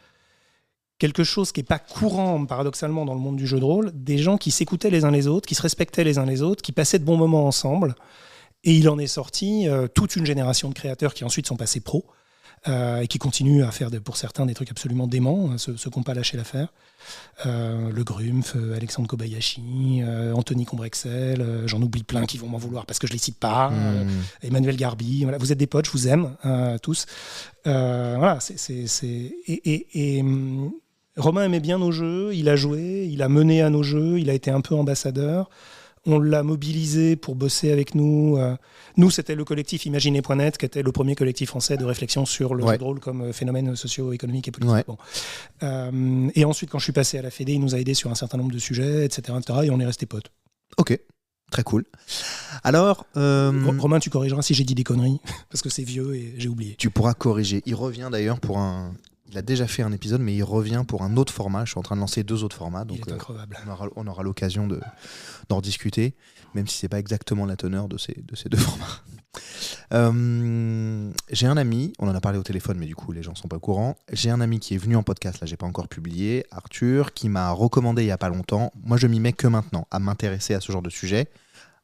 [SPEAKER 2] quelque chose qui n'est pas courant, paradoxalement, dans le monde du jeu de rôle, des gens qui s'écoutaient les uns les autres, qui se respectaient les uns les autres, qui passaient de bons moments ensemble. Et il en est sorti toute une génération de créateurs qui ensuite sont passés pros et qui continuent à faire, pour certains, des trucs absolument déments, ceux qui n'ont pas lâché l'affaire. Le Grumpf, Alexandre Kobayashi, Anthony Combrexel, j'en oublie plein qui vont m'en vouloir parce que je ne les cite pas, Emmanuel Garbi, voilà, vous êtes des potes, je vous aime tous. Voilà, Romain aimait bien nos jeux, il a joué, il a mené à nos jeux, il a été un peu ambassadeur. On l'a mobilisé pour bosser avec nous. Nous, c'était le collectif Imaginez.net, qui était le premier collectif français de réflexion sur le jeu de rôle comme phénomène socio-économique et politique. Bon. Et ensuite, quand je suis passé à la Fédé, il nous a aidés sur un certain nombre de sujets, etc. et on est restés potes.
[SPEAKER 1] Ok, très cool. Alors,
[SPEAKER 2] Romain, tu corrigeras si j'ai dit des conneries, parce que c'est vieux et j'ai oublié.
[SPEAKER 1] Tu pourras corriger. Il revient d'ailleurs pour un... Il a déjà fait un épisode, mais il revient pour un autre format. Je suis en train de lancer 2 autres formats. Donc,
[SPEAKER 2] il est incroyable.
[SPEAKER 1] On aura l'occasion d'en rediscuter, même si ce n'est pas exactement la teneur de ces 2 formats. J'ai un ami, on en a parlé au téléphone, mais du coup, les gens ne sont pas au courant. J'ai un ami qui est venu en podcast, là, je n'ai pas encore publié, Arthur, qui m'a recommandé il n'y a pas longtemps. Moi, je m'y mets que maintenant, à m'intéresser à ce genre de sujet.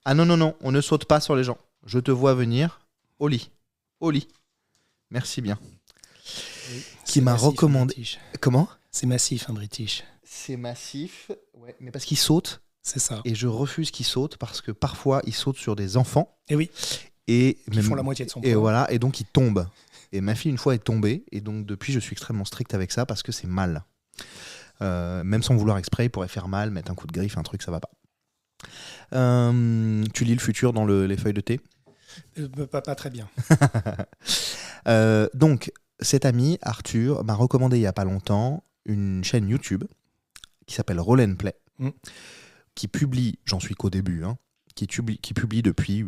[SPEAKER 1] Ah non, on ne saute pas sur les gens. Je te vois venir au lit. Merci bien.
[SPEAKER 2] Oui,
[SPEAKER 1] qui m'a recommandé. Comment ?
[SPEAKER 2] C'est massif, un British.
[SPEAKER 1] C'est massif, ouais, mais parce qu'il saute.
[SPEAKER 2] C'est ça.
[SPEAKER 1] Et je refuse qu'il saute parce que parfois il saute sur des enfants.
[SPEAKER 2] Et oui.
[SPEAKER 1] Et
[SPEAKER 2] qui font la moitié de son poids.
[SPEAKER 1] Et voilà, et donc il tombe. Et ma fille une fois est tombée, et donc depuis je suis extrêmement strict avec ça parce que c'est mal. Même sans vouloir exprès, il pourrait faire mal, mettre un coup de griffe, un truc, ça va pas. Tu lis le futur dans les feuilles de thé ?
[SPEAKER 2] Pas très bien.
[SPEAKER 1] Donc. Cet ami, Arthur, m'a recommandé il n'y a pas longtemps une chaîne YouTube qui s'appelle Roll & Play, qui publie, j'en suis qu'au début, qui publie depuis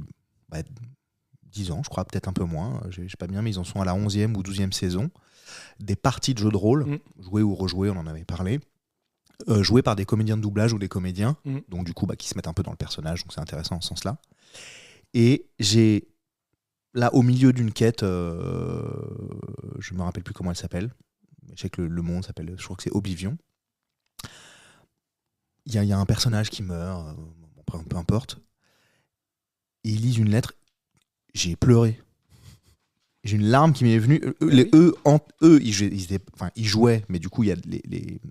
[SPEAKER 1] 10 ans, je crois, peut-être un peu moins. Je sais pas bien, mais ils en sont à la 11e ou 12e saison. Des parties de jeux de rôle, jouées ou rejouées, on en avait parlé, jouées par des comédiens de doublage ou des comédiens, donc du coup, qui se mettent un peu dans le personnage, donc c'est intéressant en ce sens-là. Et j'ai, là, au milieu d'une quête, je me rappelle plus comment elle s'appelle, je sais que le monde s'appelle, je crois que c'est Oblivion. Il y a un personnage qui meurt, peu importe, et ils lisent une lettre, j'ai pleuré. J'ai une larme qui m'est venue. Ils jouaient, mais du coup, il y a les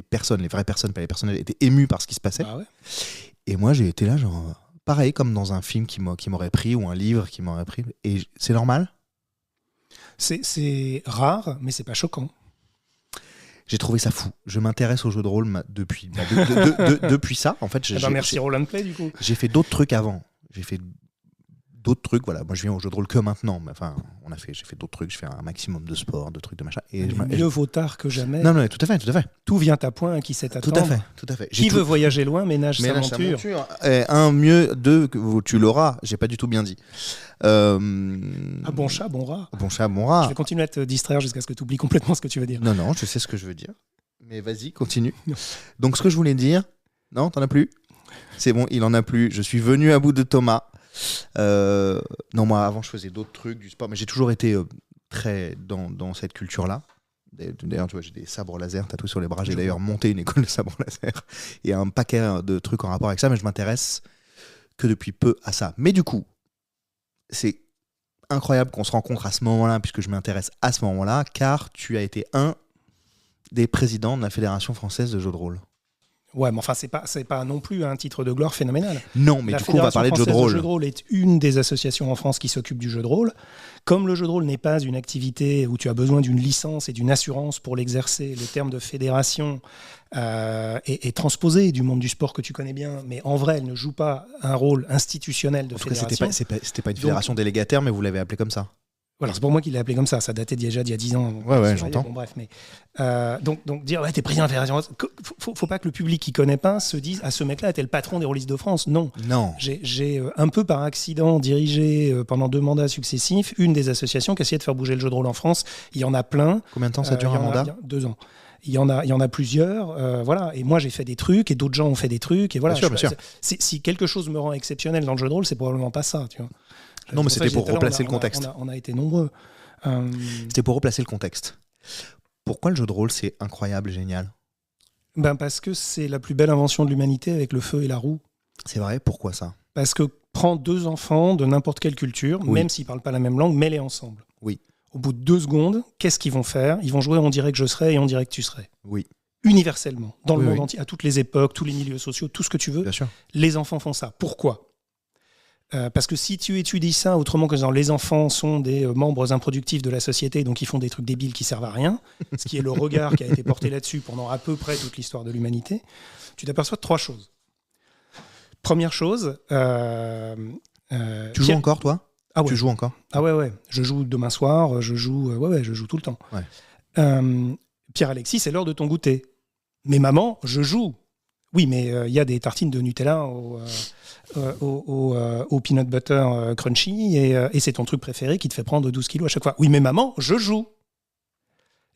[SPEAKER 1] personnes, les vraies personnes, pas les personnages, étaient émus par ce qui se passait.
[SPEAKER 2] Ah ouais.
[SPEAKER 1] Et moi, j'ai été là, genre, pareil, comme dans un film qui m'aurait pris ou un livre qui m'aurait pris. Et c'est normal.
[SPEAKER 2] C'est rare, mais c'est pas choquant.
[SPEAKER 1] J'ai trouvé ça fou. Je m'intéresse aux jeux de rôle depuis ça. En fait,
[SPEAKER 2] merci Roll and Play, du coup.
[SPEAKER 1] J'ai fait d'autres trucs avant. J'ai fait d'autres trucs, voilà. Moi, je viens au jeu de rôle que maintenant. Mais enfin, j'ai fait d'autres trucs. Je fais un maximum de sport, de trucs, de machin. Et
[SPEAKER 2] mieux vaut tard que jamais.
[SPEAKER 1] Non, tout à fait.
[SPEAKER 2] Tout vient à point, qui sait attendre.
[SPEAKER 1] Tout à fait.
[SPEAKER 2] Qui veut voyager loin, ménage sa monture.
[SPEAKER 1] Deux, tu l'auras. J'ai pas du tout bien dit.
[SPEAKER 2] Bon chat, bon rat.
[SPEAKER 1] Bon chat, bon rat.
[SPEAKER 2] Je vais continuer à te distraire jusqu'à ce que tu oublies complètement ce que tu veux dire.
[SPEAKER 1] Non, je sais ce que je veux dire. Mais vas-y, continue. Donc, ce que je voulais dire... Non, t'en as plus ? C'est bon, il en a plus. Je suis venu à bout de Thomas. Non, moi, avant, je faisais d'autres trucs, du sport. Mais j'ai toujours été très dans cette culture-là. D'ailleurs, tu vois, j'ai des sabres laser tatoués sur les bras. J'ai d'ailleurs monté une école de sabres laser. Et un paquet de trucs en rapport avec ça. Mais je m'intéresse que depuis peu à ça. Mais du coup, c'est incroyable qu'on se rencontre à ce moment-là, puisque je m'intéresse à ce moment-là, car tu as été un des présidents de la Fédération française de jeux de rôle.
[SPEAKER 2] Ouais, mais enfin, c'est pas non plus un titre de gloire phénoménal.
[SPEAKER 1] Non, mais du coup, on va parler de jeux de rôle.
[SPEAKER 2] Le jeu de rôle est une des associations en France qui s'occupe du jeu de rôle. Comme le jeu de rôle n'est pas une activité où tu as besoin d'une licence et d'une assurance pour l'exercer, le terme de fédération est transposé du monde du sport que tu connais bien, mais en vrai, elle ne joue pas un rôle institutionnel de fédération.
[SPEAKER 1] En tout cas, c'était pas une fédération délégataire, mais vous l'avez appelé comme ça.
[SPEAKER 2] Voilà, c'est pour moi qu'il l'a appelé comme ça. Ça datait déjà d'il y a 10 ans.
[SPEAKER 1] Ouais, j'entends.
[SPEAKER 2] Bon, bref, mais donc dire t'es président de la fédération, faut pas que le public qui connaît pas se dise ce mec-là était le patron des rôlistes de France. Non. J'ai un peu par accident dirigé pendant 2 mandats successifs une des associations qui essayait de faire bouger le jeu de rôle en France. Il y en a plein.
[SPEAKER 1] Combien de temps ça dure un mandat ?
[SPEAKER 2] 2 ans. Il y en a plusieurs, voilà. Et moi j'ai fait des trucs et d'autres gens ont fait des trucs et voilà.
[SPEAKER 1] Bien sûr.
[SPEAKER 2] Si quelque chose me rend exceptionnel dans le jeu de rôle, c'est probablement pas ça, tu vois.
[SPEAKER 1] Non, mais c'était pour replacer le contexte.
[SPEAKER 2] On a été nombreux.
[SPEAKER 1] C'était pour replacer le contexte. Pourquoi le jeu de rôle, c'est incroyable, génial ?
[SPEAKER 2] Parce que c'est la plus belle invention de l'humanité avec le feu et la roue.
[SPEAKER 1] C'est vrai, pourquoi ça ?
[SPEAKER 2] Parce que prends 2 enfants de n'importe quelle culture, même s'ils ne parlent pas la même langue, mets-les ensemble.
[SPEAKER 1] Oui.
[SPEAKER 2] Au bout de 2 secondes, qu'est-ce qu'ils vont faire ? Ils vont jouer on dirait que je serais et on dirait que tu serais.
[SPEAKER 1] Oui.
[SPEAKER 2] Universellement, dans le monde entier, à toutes les époques, tous les milieux sociaux, tout ce que tu veux.
[SPEAKER 1] Bien sûr.
[SPEAKER 2] Les enfants font ça. Pourquoi ? Parce que si tu étudies ça autrement que dans les enfants sont des membres improductifs de la société, donc ils font des trucs débiles qui servent à rien, ce qui est le regard qui a été porté là-dessus pendant à peu près toute l'histoire de l'humanité, tu t'aperçois de 3 choses. Première chose...
[SPEAKER 1] tu joues encore, toi ?
[SPEAKER 2] Ah ouais.
[SPEAKER 1] Tu joues encore ?
[SPEAKER 2] Ah ouais. Je joue demain soir, je joue tout le temps.
[SPEAKER 1] Ouais.
[SPEAKER 2] Pierre-Alexis, c'est l'heure de ton goûter. Mais maman, je joue. Oui, mais il y a des tartines de Nutella au peanut butter crunchy et c'est ton truc préféré qui te fait prendre 12 kilos à chaque fois. Oui, mais maman, je joue.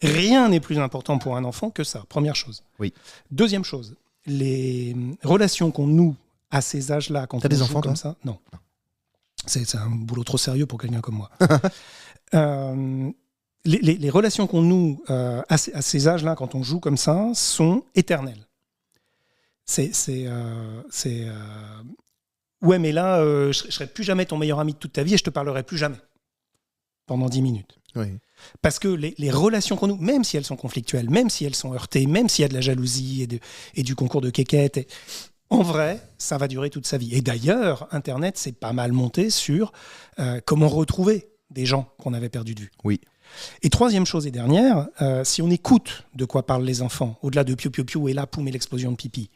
[SPEAKER 2] Rien n'est plus important pour un enfant que ça, première chose.
[SPEAKER 1] Oui.
[SPEAKER 2] Deuxième chose, les relations qu'on noue à ces âges-là, quand
[SPEAKER 1] T'as
[SPEAKER 2] on
[SPEAKER 1] des
[SPEAKER 2] joue
[SPEAKER 1] enfants,
[SPEAKER 2] comme
[SPEAKER 1] toi ?
[SPEAKER 2] ça, non. C'est un boulot trop sérieux pour quelqu'un comme moi. Les relations qu'on noue à ces âges-là, quand on joue comme ça, sont éternelles. Ouais, mais là, je ne serai plus jamais ton meilleur ami de toute ta vie et je te parlerai plus jamais pendant 10 minutes.
[SPEAKER 1] Oui.
[SPEAKER 2] Parce que les relations qu'on noue, même si elles sont conflictuelles, même si elles sont heurtées, même s'il y a de la jalousie et du concours de quéquette, en vrai, ça va durer toute sa vie. Et d'ailleurs, Internet s'est pas mal monté sur comment retrouver des gens qu'on avait perdus de vue.
[SPEAKER 1] Oui.
[SPEAKER 2] Et troisième chose et dernière, si on écoute de quoi parlent les enfants, au-delà de piou piou piou et là, poum, et l'explosion de pipi,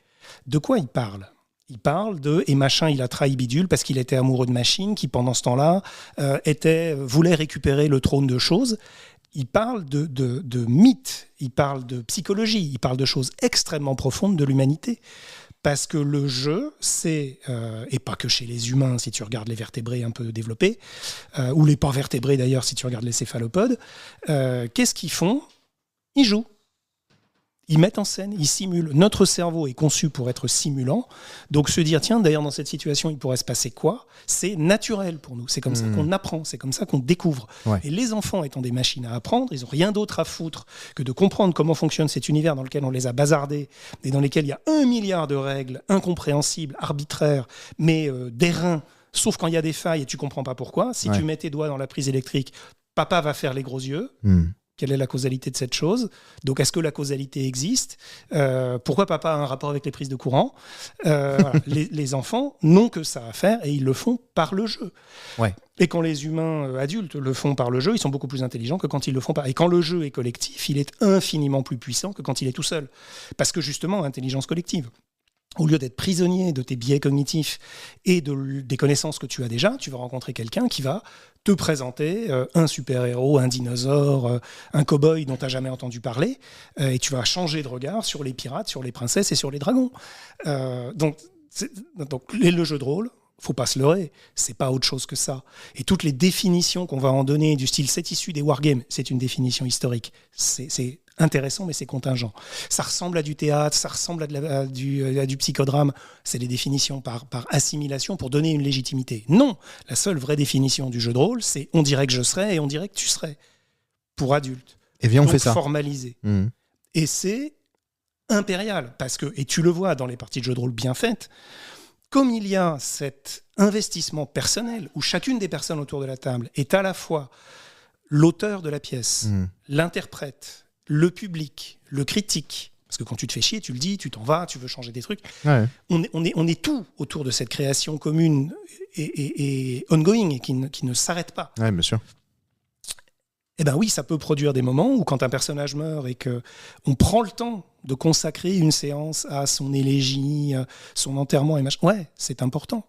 [SPEAKER 2] de quoi ils parlent ? Ils parlent de « et machin, il a trahi bidule parce qu'il était amoureux de machine, qui pendant ce temps-là voulait récupérer le trône de choses ». Ils parlent de mythes, ils parlent de psychologie, ils parlent de choses extrêmement profondes de l'humanité. Parce que le jeu, c'est, et pas que chez les humains, si tu regardes les vertébrés un peu développés, ou les pas vertébrés d'ailleurs, si tu regardes les céphalopodes, qu'est-ce qu'ils font ? Ils jouent. Ils mettent en scène, ils simulent. Notre cerveau est conçu pour être simulant. Donc se dire, tiens, d'ailleurs, dans cette situation, il pourrait se passer quoi ? C'est naturel pour nous. C'est comme ça qu'on apprend. C'est comme ça qu'on découvre.
[SPEAKER 1] Ouais.
[SPEAKER 2] Et les enfants étant des machines à apprendre, ils n'ont rien d'autre à foutre que de comprendre comment fonctionne cet univers dans lequel on les a bazardés et dans lequel il y a 1 milliard de règles incompréhensibles, arbitraires, mais d'airain, sauf quand il y a des failles et tu comprends pas pourquoi. Si tu mets tes doigts dans la prise électrique, papa va faire les gros yeux. Quelle est la causalité de cette chose ? Donc, est-ce que la causalité existe ? Pourquoi papa a un rapport avec les prises de courant ? Voilà. Les enfants n'ont que ça à faire et ils le font par le jeu.
[SPEAKER 1] Ouais.
[SPEAKER 2] Et quand les humains adultes le font par le jeu, ils sont beaucoup plus intelligents que quand ils le font pas. Et quand le jeu est collectif, il est infiniment plus puissant que quand il est tout seul. Parce que justement, intelligence collective. Au lieu d'être prisonnier de tes biais cognitifs et des connaissances que tu as déjà, tu vas rencontrer quelqu'un qui va te présenter un super-héros, un dinosaure, un cow-boy dont tu n'as jamais entendu parler, et tu vas changer de regard sur les pirates, sur les princesses et sur les dragons. Donc, le jeu de rôle, faut pas se leurrer, c'est pas autre chose que ça. Et toutes les définitions qu'on va en donner, du style c'est issu des wargames, c'est une définition historique. C'est intéressant, mais c'est contingent. Ça ressemble à du théâtre, ça ressemble à du psychodrame. C'est des définitions par assimilation pour donner une légitimité. Non, la seule vraie définition du jeu de rôle, c'est on dirait que je serais et on dirait que tu serais. Pour adultes.
[SPEAKER 1] Et bien, on
[SPEAKER 2] donc,
[SPEAKER 1] fait ça.
[SPEAKER 2] Formalisé. Et c'est impérial, parce que, et tu le vois dans les parties de jeu de rôle bien faites, comme il y a cet investissement personnel où chacune des personnes autour de la table est à la fois l'auteur de la pièce, l'interprète, le public, le critique, parce que quand tu te fais chier, tu le dis, tu t'en vas, tu veux changer des trucs.
[SPEAKER 1] Ouais.
[SPEAKER 2] On est tout autour de cette création commune et ongoing et qui ne s'arrête pas.
[SPEAKER 1] Ouais, bien sûr.
[SPEAKER 2] Eh bien oui, ça peut produire des moments où quand un personnage meurt et qu'on prend le temps de consacrer une séance à son élégie, son enterrement et machin. Ouais, c'est important.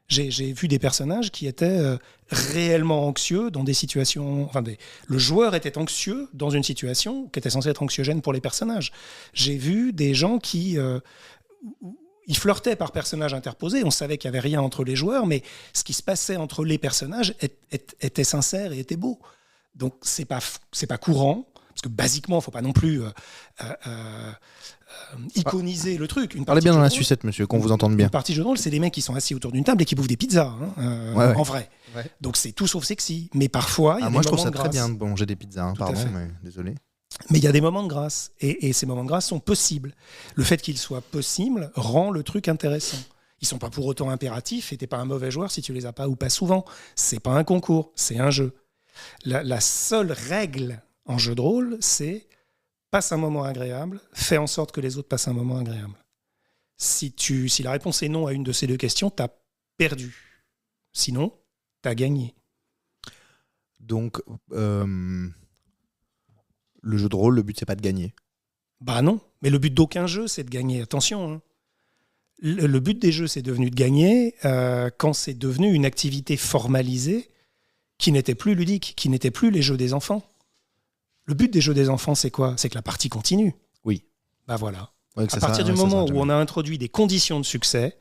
[SPEAKER 2] J'ai vu des personnages qui étaient réellement anxieux dans des situations... Enfin, le joueur était anxieux dans une situation qui était censée être anxiogène pour les personnages. J'ai vu des gens qui... ils flirtaient par personnages interposés. On savait qu'il n'y avait rien entre les joueurs, mais ce qui se passait entre les personnages était sincère et était beau. Donc, c'est pas courant, parce que basiquement, il ne faut pas non plus iconiser le truc.
[SPEAKER 1] Parlez bien dans la sucette, monsieur, qu'on vous entende bien.
[SPEAKER 2] Une partie de jeu de rôle, c'est des mecs qui sont assis autour d'une table et qui bouffent des pizzas, en vrai. Ouais. Donc, c'est tout sauf sexy. Mais parfois, il y a des moments de grâce. Moi, je trouve ça très bien de manger des pizzas, pardon, mais désolé. Mais il y a des moments de grâce, et ces moments de grâce sont possibles. Le fait qu'ils soient possibles rend le truc intéressant. Ils ne sont pas pour autant impératifs, et tu n'es pas un mauvais joueur si tu les as pas ou pas souvent. C'est pas un concours, c'est un jeu. La seule règle en jeu de rôle, c'est passe un moment agréable, fais en sorte que les autres passent un moment agréable. Si la réponse est non à une de ces deux questions, tu as perdu. Sinon, tu as gagné.
[SPEAKER 1] Donc, le jeu de rôle, le but, c'est pas de gagner.
[SPEAKER 2] Bah non, mais le but d'aucun jeu, c'est de gagner. Attention, hein. Le but des jeux, c'est devenu de gagner quand c'est devenu une activité formalisée qui n'était plus ludique, qui n'était plus les jeux des enfants. Le but des jeux des enfants, c'est quoi ? C'est que la partie continue.
[SPEAKER 1] Oui.
[SPEAKER 2] Bah voilà.
[SPEAKER 1] Ouais,
[SPEAKER 2] à partir du moment où on a introduit des conditions de succès,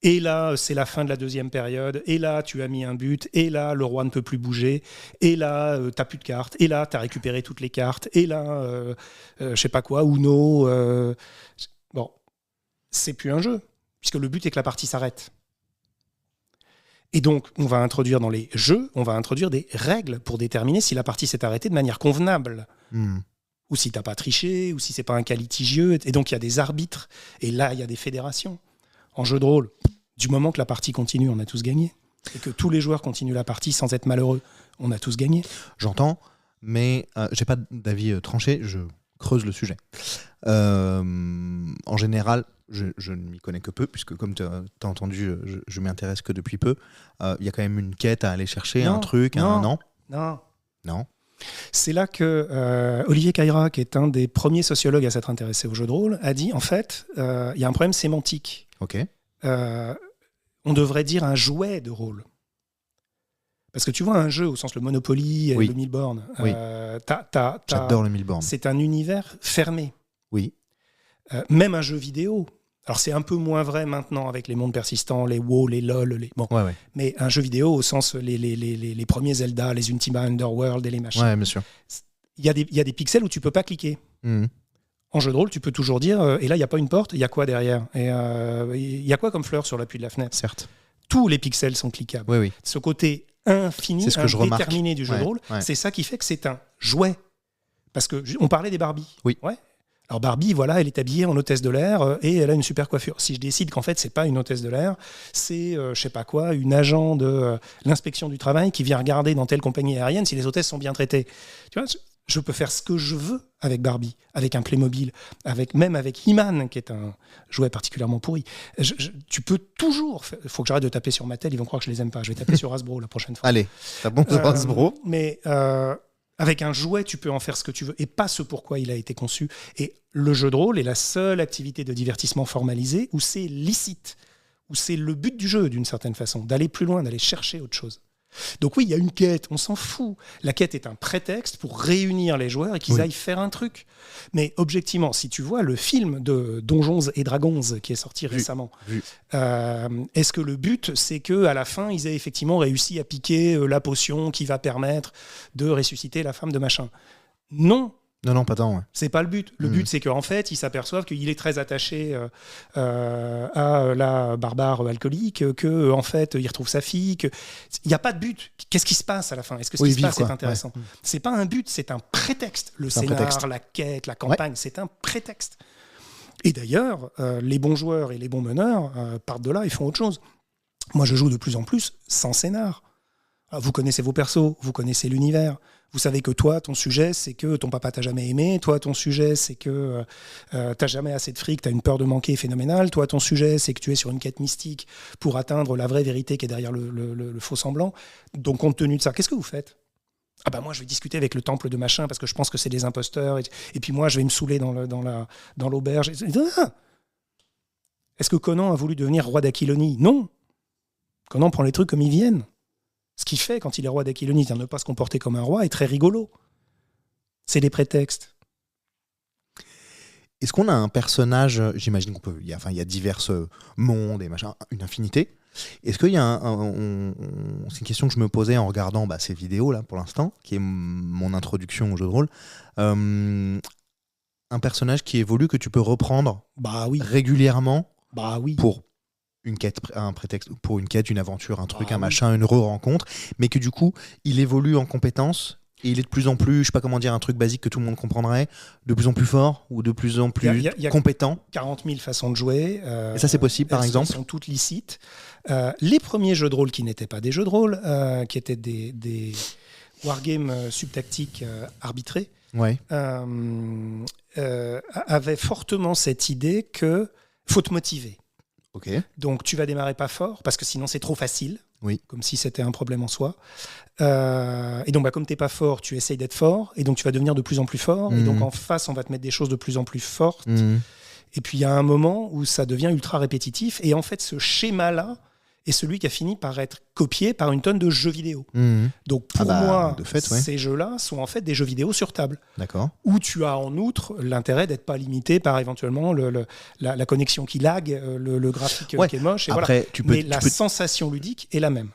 [SPEAKER 2] et là, c'est la fin de la deuxième période, et là, tu as mis un but, et là, le roi ne peut plus bouger, et là, t'as plus de cartes, et là, t'as récupéré toutes les cartes, et là, je sais pas quoi, Uno... Bon, c'est plus un jeu, puisque le but est que la partie s'arrête. Et donc, on va introduire dans les jeux, on va introduire des règles pour déterminer si la partie s'est arrêtée de manière convenable. Ou si t'as pas triché, ou si c'est pas un cas litigieux. Et donc, il y a des arbitres. Et là, il y a des fédérations. En jeu de rôle, du moment que la partie continue, on a tous gagné. Et que tous les joueurs continuent la partie sans être malheureux, on a tous gagné.
[SPEAKER 1] J'entends, mais j'ai pas d'avis tranché, je creuse le sujet. En général... Je ne m'y connais que peu, puisque comme tu as entendu, je m'y intéresse que depuis peu. Il y a quand même une quête à aller chercher, un truc, non. C'est là que Olivier Cayra, qui est un des premiers sociologues à s'être intéressé au jeu de rôle, a dit, en fait, il y a un problème sémantique. Ok.
[SPEAKER 2] On devrait dire un jouet de rôle. Parce que tu vois, un jeu, au sens le Monopoly, le mille bornes,
[SPEAKER 1] j'adore le mille bornes.
[SPEAKER 2] C'est un univers fermé.
[SPEAKER 1] Oui.
[SPEAKER 2] Même un jeu vidéo Alors c'est un peu moins vrai maintenant avec les mondes persistants, les WoW, les LoL, bon.
[SPEAKER 1] Ouais.
[SPEAKER 2] Mais un jeu vidéo au sens les premiers Zelda, les Ultima Underworld et les machins.
[SPEAKER 1] Ouais, bien sûr.
[SPEAKER 2] Il y a des pixels où tu peux pas cliquer. En jeu de rôle, tu peux toujours dire et là il y a pas une porte, il y a quoi derrière? Et il y a quoi comme fleur sur l'appui de la fenêtre?
[SPEAKER 1] Certes.
[SPEAKER 2] Tous les pixels sont cliquables.
[SPEAKER 1] Oui.
[SPEAKER 2] Ce côté infini,
[SPEAKER 1] c'est ce que je remarque.
[SPEAKER 2] indéterminé du jeu de rôle, c'est ça qui fait que c'est un jouet. Parce que on parlait des Barbie.
[SPEAKER 1] Oui.
[SPEAKER 2] Ouais. Alors Barbie, voilà, elle est habillée en hôtesse de l'air et elle a une super coiffure. Si je décide qu'en fait c'est pas une hôtesse de l'air, c'est je sais pas quoi, une agent de l'inspection du travail qui vient regarder dans telle compagnie aérienne si les hôtesses sont bien traitées. Tu vois, je peux faire ce que je veux avec Barbie, avec un Playmobil, même avec He-Man, qui est un jouet particulièrement pourri. Tu peux toujours... Il faut que j'arrête de taper sur Mattel, ils vont croire que je les aime pas. Je vais taper sur Hasbro la prochaine fois.
[SPEAKER 1] Allez, t'as bon sur Hasbro.
[SPEAKER 2] Mais avec un jouet, tu peux en faire ce que tu veux et pas ce pourquoi il a été conçu. Et le jeu de rôle est la seule activité de divertissement formalisée où c'est licite, où c'est le but du jeu d'une certaine façon, d'aller plus loin, d'aller chercher autre chose. Donc oui, il y a une quête, on s'en fout. La quête est un prétexte pour réunir les joueurs et qu'ils aillent faire un truc. Mais objectivement, si tu vois le film de Donjons et Dragons qui est sorti récemment, est-ce que le but, c'est qu'à la fin, ils aient effectivement réussi à piquer la potion qui va permettre de ressusciter la femme de machin? Non.
[SPEAKER 1] Non, pas tant. Ouais.
[SPEAKER 2] C'est pas le but. Le but, c'est qu'en fait, ils s'aperçoivent qu'il est très attaché à la barbare alcoolique, que en fait, il retrouve sa fille. Il n'y a pas de but. Qu'est-ce qui se passe à la fin? Est-ce que ce qui se passe est intéressant? C'est pas un but, c'est un prétexte. Le scénar, la quête, la campagne, c'est un prétexte. Et d'ailleurs, les bons joueurs et les bons meneurs partent de là et font autre chose. Moi, je joue de plus en plus sans scénar. Vous connaissez vos persos, vous connaissez l'univers. Vous savez que toi, ton sujet, c'est que ton papa t'a jamais aimé. Toi, ton sujet, c'est que t'as jamais assez de fric, t'as une peur de manquer phénoménale. Toi, ton sujet, c'est que tu es sur une quête mystique pour atteindre la vraie vérité qui est derrière le faux semblant. Donc, compte tenu de ça, qu'est-ce que vous faites? Ah bah moi, je vais discuter avec le temple de machin parce que je pense que c'est des imposteurs. Et puis moi, je vais me saouler dans l'auberge. Est-ce que Conan a voulu devenir roi d'Aquilonie? Non. Conan prend les trucs comme ils viennent. Ce qu'il fait quand il est roi d'Aquilonie, c'est ne pas se comporter comme un roi, est très rigolo. C'est des prétextes.
[SPEAKER 1] Est-ce qu'on a un personnage, j'imagine qu'on peut, il y a divers mondes et machin, une infinité. Est-ce qu'il y a c'est une question que je me posais en regardant ces vidéos là pour l'instant, qui est mon introduction au jeu de rôle. Un personnage qui évolue que tu peux reprendre régulièrement pour une quête, un prétexte pour une quête, une aventure, un truc, un machin, une re-rencontre, mais que du coup, il évolue en compétences et il est de plus en plus, je sais pas comment dire, un truc basique que tout le monde comprendrait, de plus en plus fort ou de plus en plus compétent.
[SPEAKER 2] 40 000 façons de jouer.
[SPEAKER 1] Et ça, c'est possible, par exemple.
[SPEAKER 2] Elles sont toutes licites. Les premiers jeux de rôle qui n'étaient pas des jeux de rôle, qui étaient des wargames subtactiques arbitrés, avaient fortement cette idée que faut te motiver.
[SPEAKER 1] Okay.
[SPEAKER 2] Donc tu vas démarrer pas fort parce que sinon c'est trop facile, comme si c'était un problème en soi. Et donc comme t'es pas fort, tu essayes d'être fort et donc tu vas devenir de plus en plus fort. Et donc en face, on va te mettre des choses de plus en plus fortes. Et puis il y a un moment où ça devient ultra répétitif. Et en fait, ce schéma-là est celui qui a fini par être copié par une tonne de jeux vidéo. Donc pour moi, ces jeux-là sont en fait des jeux vidéo sur table.
[SPEAKER 1] D'accord.
[SPEAKER 2] Où tu as en outre l'intérêt d'être pas limité par éventuellement la connexion qui lag, le graphique qui est moche. Et
[SPEAKER 1] après,
[SPEAKER 2] mais la sensation ludique est la même.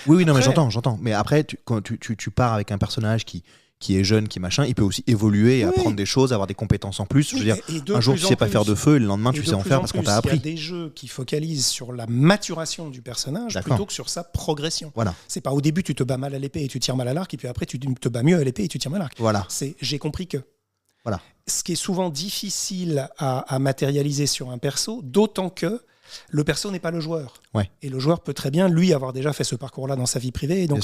[SPEAKER 1] Oui, non, mais j'entends. Mais après, quand tu pars avec un personnage qui est jeune, qui est machin, il peut aussi évoluer et apprendre des choses, avoir des compétences en plus. Je veux dire, un jour tu sais pas faire de feu, et le lendemain tu sais en faire parce qu'on t'a appris.
[SPEAKER 2] Il y a des jeux qui focalisent sur la maturation du personnage plutôt que sur sa progression.
[SPEAKER 1] Voilà.
[SPEAKER 2] C'est pas au début tu te bats mal à l'épée et tu tires mal à l'arc, et puis après tu te bats mieux à l'épée et tu tires mal à l'arc.
[SPEAKER 1] Voilà.
[SPEAKER 2] C'est j'ai compris que.
[SPEAKER 1] Voilà.
[SPEAKER 2] Ce qui est souvent difficile à matérialiser sur un perso, d'autant que le perso n'est pas le joueur. Et le joueur peut très bien, lui, avoir déjà fait ce parcours-là dans sa vie privée. Et donc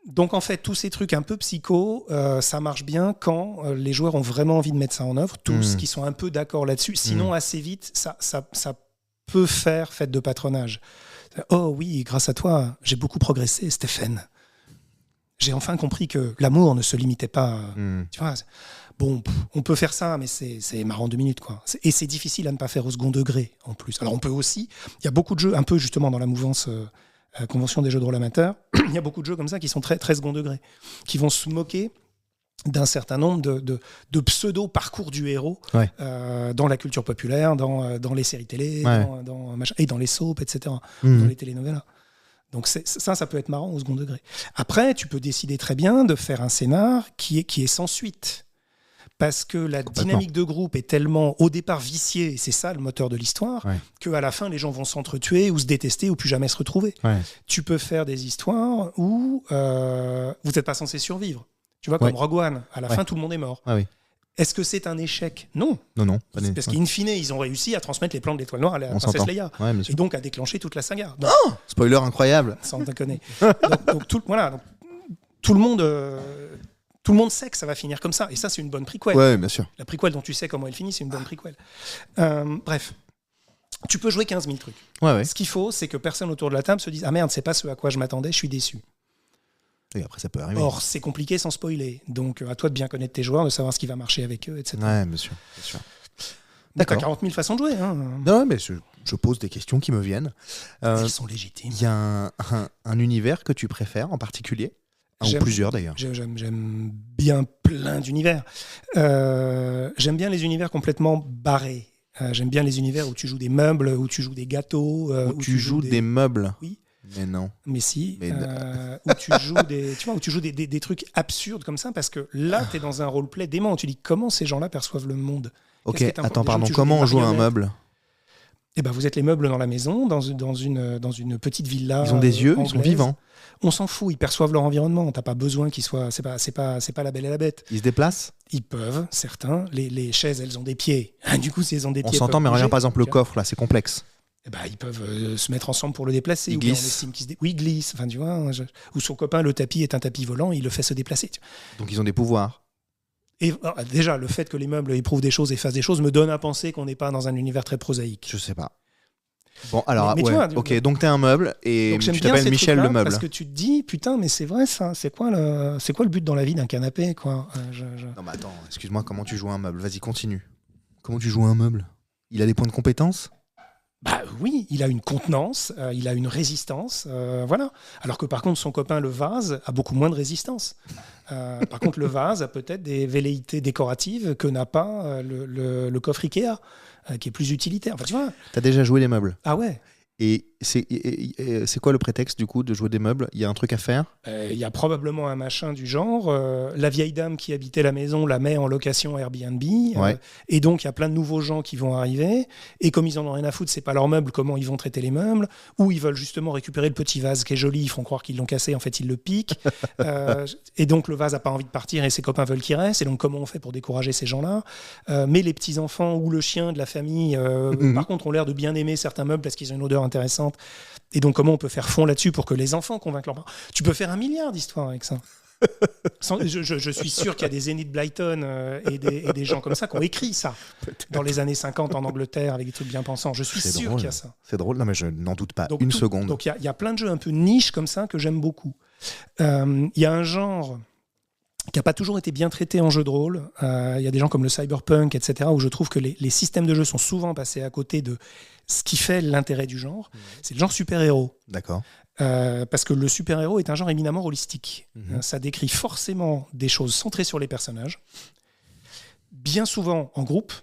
[SPEAKER 2] Donc en fait, tous ces trucs un peu psycho, ça marche bien quand les joueurs ont vraiment envie de mettre ça en œuvre, tous qui sont un peu d'accord là-dessus. Sinon, assez vite, ça peut faire fête de patronage. Oh oui, grâce à toi, j'ai beaucoup progressé, Stéphane. J'ai enfin compris que l'amour ne se limitait pas. Tu vois, bon, on peut faire ça, mais c'est marrant 2 minutes, quoi. Et c'est difficile à ne pas faire au second degré, en plus. Alors on peut aussi, il y a beaucoup de jeux, un peu justement dans la mouvance convention des jeux de rôle amateurs, il y a beaucoup de jeux comme ça qui sont très, très second degré, qui vont se moquer d'un certain nombre de pseudo-parcours du héros
[SPEAKER 1] Ouais.
[SPEAKER 2] dans la culture populaire, dans les séries télé,
[SPEAKER 1] Ouais.
[SPEAKER 2] et dans les soaps, etc.,
[SPEAKER 1] Mhm.
[SPEAKER 2] dans les telenovelas. Donc ça peut être marrant au second degré. Après, tu peux décider très bien de faire un scénar qui est sans suite. Parce que la dynamique de groupe est tellement, au départ, viciée, et c'est ça le moteur de l'histoire,
[SPEAKER 1] Ouais.
[SPEAKER 2] qu'à la fin, les gens vont s'entretuer ou se détester ou plus jamais se retrouver.
[SPEAKER 1] Ouais.
[SPEAKER 2] Tu peux faire des histoires où vous n'êtes pas censé survivre. Tu vois, comme
[SPEAKER 1] Ouais.
[SPEAKER 2] Rogue One, à la
[SPEAKER 1] Ouais.
[SPEAKER 2] fin, tout le monde est mort.
[SPEAKER 1] Ah oui.
[SPEAKER 2] Est-ce que c'est un échec ? Non.
[SPEAKER 1] Non.
[SPEAKER 2] Parce qu'in fine, ils ont réussi à transmettre les plans de l'Étoile Noire à la
[SPEAKER 1] On
[SPEAKER 2] princesse
[SPEAKER 1] s'entend.
[SPEAKER 2] Leia.
[SPEAKER 1] Ouais, bien sûr.
[SPEAKER 2] Et donc à déclencher toute la saga. Donc,
[SPEAKER 1] Spoiler incroyable.
[SPEAKER 2] sans déconner. donc, tout le monde sait que ça va finir comme ça. Et ça, c'est une bonne prequel.
[SPEAKER 1] Ouais, bien sûr.
[SPEAKER 2] La prequel dont tu sais comment elle finit, c'est une bonne prequel. Bref. Tu peux jouer 15 000 trucs.
[SPEAKER 1] Ouais.
[SPEAKER 2] Ce qu'il faut, c'est que personne autour de la table se dise « Ah merde, c'est pas ce à quoi je m'attendais, je suis déçu. »
[SPEAKER 1] Et après, ça peut arriver.
[SPEAKER 2] Or, c'est compliqué sans spoiler. Donc, à toi de bien connaître tes joueurs, de savoir ce qui va marcher avec eux, etc.
[SPEAKER 1] Ouais, bien sûr. Bien sûr.
[SPEAKER 2] T'as
[SPEAKER 1] D'accord.
[SPEAKER 2] 40 000 façons de jouer. Hein.
[SPEAKER 1] Non, mais je pose des questions qui me viennent.
[SPEAKER 2] Elles sont légitimes.
[SPEAKER 1] Il y a un univers que tu préfères en particulier? Ou
[SPEAKER 2] J'aime-
[SPEAKER 1] plusieurs d'ailleurs.
[SPEAKER 2] J'aime bien plein d'univers. J'aime bien les univers complètement barrés. J'aime bien les univers où tu joues des meubles, où tu joues des gâteaux.
[SPEAKER 1] Où tu joues des meubles.
[SPEAKER 2] Oui.
[SPEAKER 1] Mais non.
[SPEAKER 2] Mais si.
[SPEAKER 1] Mais
[SPEAKER 2] où tu joues des trucs absurdes comme ça, parce que là, tu es dans un roleplay dément. Tu dis comment ces gens-là perçoivent le monde.
[SPEAKER 1] Ok,
[SPEAKER 2] Qu'est-ce qui est
[SPEAKER 1] attends,
[SPEAKER 2] important ?
[SPEAKER 1] pardon.
[SPEAKER 2] Des jeux où tu joues
[SPEAKER 1] Comment
[SPEAKER 2] des
[SPEAKER 1] on joue un
[SPEAKER 2] marionnettes.
[SPEAKER 1] meuble?
[SPEAKER 2] Eh ben, vous êtes les meubles dans la maison, dans une petite villa.
[SPEAKER 1] Ils ont des yeux, ils sont
[SPEAKER 2] anglaise.
[SPEAKER 1] vivants.
[SPEAKER 2] On s'en fout, ils perçoivent leur environnement. T'as pas besoin qu'ils soient. C'est pas la Belle et la Bête.
[SPEAKER 1] Ils se déplacent?
[SPEAKER 2] Ils peuvent, certains. Les chaises, elles ont des pieds. Du coup, si elles ont des
[SPEAKER 1] On
[SPEAKER 2] pieds.
[SPEAKER 1] s'entend,
[SPEAKER 2] elles
[SPEAKER 1] mais
[SPEAKER 2] peuvent
[SPEAKER 1] regarde
[SPEAKER 2] bouger.
[SPEAKER 1] par exemple le
[SPEAKER 2] Tu vois.
[SPEAKER 1] coffre là, c'est complexe.
[SPEAKER 2] Eh ben, ils peuvent se mettre ensemble pour le déplacer.
[SPEAKER 1] Ils
[SPEAKER 2] ou bien on
[SPEAKER 1] glissent.
[SPEAKER 2] estime qu'ils oui, ils glissent. Enfin, tu vois, ou son copain, le tapis est un tapis volant, il le fait se déplacer. Tu vois.
[SPEAKER 1] Donc ils ont des pouvoirs.
[SPEAKER 2] Et déjà, le fait que les meubles éprouvent des choses et fassent des choses me donne à penser qu'on n'est pas dans un univers très prosaïque.
[SPEAKER 1] Je sais pas. Bon, alors,
[SPEAKER 2] Mais tu
[SPEAKER 1] ouais.
[SPEAKER 2] vois,
[SPEAKER 1] Ok, donc t'es un meuble et
[SPEAKER 2] Donc j'aime
[SPEAKER 1] tu
[SPEAKER 2] bien
[SPEAKER 1] t'appelles
[SPEAKER 2] ces
[SPEAKER 1] Michel
[SPEAKER 2] trucs-là
[SPEAKER 1] le meuble.
[SPEAKER 2] parce que tu te dis putain mais c'est vrai ça, c'est quoi le but dans la vie d'un canapé quoi.
[SPEAKER 1] Non, mais attends, excuse-moi, comment tu joues un meuble? Vas-y, continue. Comment tu joues un meuble? Il a des points de compétence?
[SPEAKER 2] Bah oui, il a une contenance, il a une résistance, voilà. Alors que par contre son copain le vase a beaucoup moins de résistance. Par contre le vase a peut-être des velléités décoratives que n'a pas le coffre Ikea, qui est plus utilitaire. Enfin tu vois.
[SPEAKER 1] T'as déjà joué les meubles.
[SPEAKER 2] Ah ouais.
[SPEAKER 1] Et c'est quoi le prétexte du coup de jouer des meubles? Il y a un truc à faire?
[SPEAKER 2] Il y a probablement un machin du genre. La vieille dame qui habitait la maison la met en location Airbnb.
[SPEAKER 1] Ouais.
[SPEAKER 2] Et donc, il y a plein de nouveaux gens qui vont arriver. Et comme ils en ont rien à foutre, c'est pas leurs meubles, comment ils vont traiter les meubles. Ou ils veulent justement récupérer le petit vase qui est joli. Ils font croire qu'ils l'ont cassé. En fait, ils le piquent. Et donc, le vase n'a pas envie de partir et ses copains veulent qu'il reste. Et donc, comment on fait pour décourager ces gens-là? Mais les petits-enfants ou le chien de la famille, par contre, ont l'air de bien aimer certains meubles parce qu'ils ont une odeur intéressante. Et donc, comment on peut faire fond là-dessus pour que les enfants convainquent leurs parents? Tu peux faire 1 milliard d'histoires avec ça. Je suis sûr qu'il y a des Enid Blyton et des gens comme ça qui ont écrit ça dans les années 50 en Angleterre avec des trucs bien pensants. Je suis
[SPEAKER 1] C'est
[SPEAKER 2] sûr
[SPEAKER 1] drôle.
[SPEAKER 2] qu'il y a ça.
[SPEAKER 1] C'est drôle, non mais je n'en doute pas
[SPEAKER 2] Donc,
[SPEAKER 1] une seconde.
[SPEAKER 2] Donc il y a plein de jeux un peu niche comme ça que j'aime beaucoup. Il y a un genre qui n'a pas toujours été bien traité en jeu de rôle. Il y a des gens comme le cyberpunk, etc., où je trouve que les systèmes de jeu sont souvent passés à côté de ce qui fait l'intérêt du genre. C'est le genre super-héros.
[SPEAKER 1] D'accord.
[SPEAKER 2] Parce que le super-héros est un genre éminemment holistique.
[SPEAKER 1] Mhm.
[SPEAKER 2] Ça décrit forcément des choses centrées sur les personnages, bien souvent en groupe.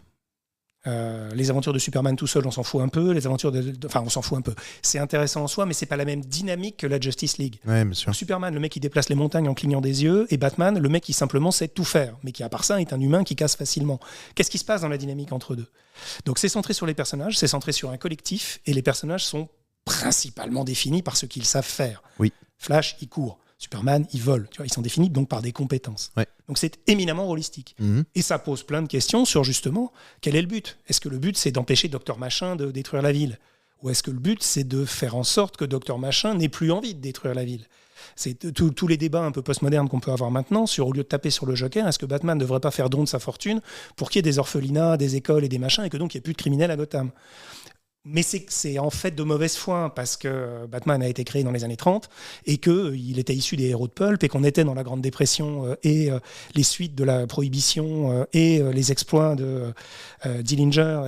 [SPEAKER 2] Les aventures de Superman tout seul, on s'en fout un peu. Les aventures enfin, on s'en fout un peu. C'est intéressant en soi, mais c'est pas la même dynamique que la Justice League.
[SPEAKER 1] Ouais, bien sûr.
[SPEAKER 2] Superman, le mec qui déplace les montagnes en clignant des yeux, et Batman, le mec qui simplement sait tout faire, mais qui à part ça est un humain qui casse facilement. Qu'est-ce qui se passe dans la dynamique entre deux? Donc c'est centré sur les personnages, c'est centré sur un collectif, et les personnages sont principalement définis par ce qu'ils savent faire.
[SPEAKER 1] Oui.
[SPEAKER 2] Flash, il court. Superman, il vole. Tu vois, ils sont définis donc par des compétences.
[SPEAKER 1] Ouais.
[SPEAKER 2] Donc c'est éminemment holistique.
[SPEAKER 1] Mhm.
[SPEAKER 2] Et ça pose plein de questions sur justement quel est le but. Est-ce que le but c'est d'empêcher Docteur Machin de détruire la ville? Ou est-ce que le but c'est de faire en sorte que Docteur Machin n'ait plus envie de détruire la ville? C'est tous les débats un peu postmodernes qu'on peut avoir maintenant sur, au lieu de taper sur le Joker, est-ce que Batman ne devrait pas faire don de sa fortune pour qu'il y ait des orphelinats, des écoles et des machins et que donc il n'y ait plus de criminels à Gotham? Mais c'est en fait de mauvaise foi, parce que Batman a été créé dans les années 30 et qu'il était issu des héros de pulp et qu'on était dans la Grande Dépression et les suites de la Prohibition et les exploits de Dillinger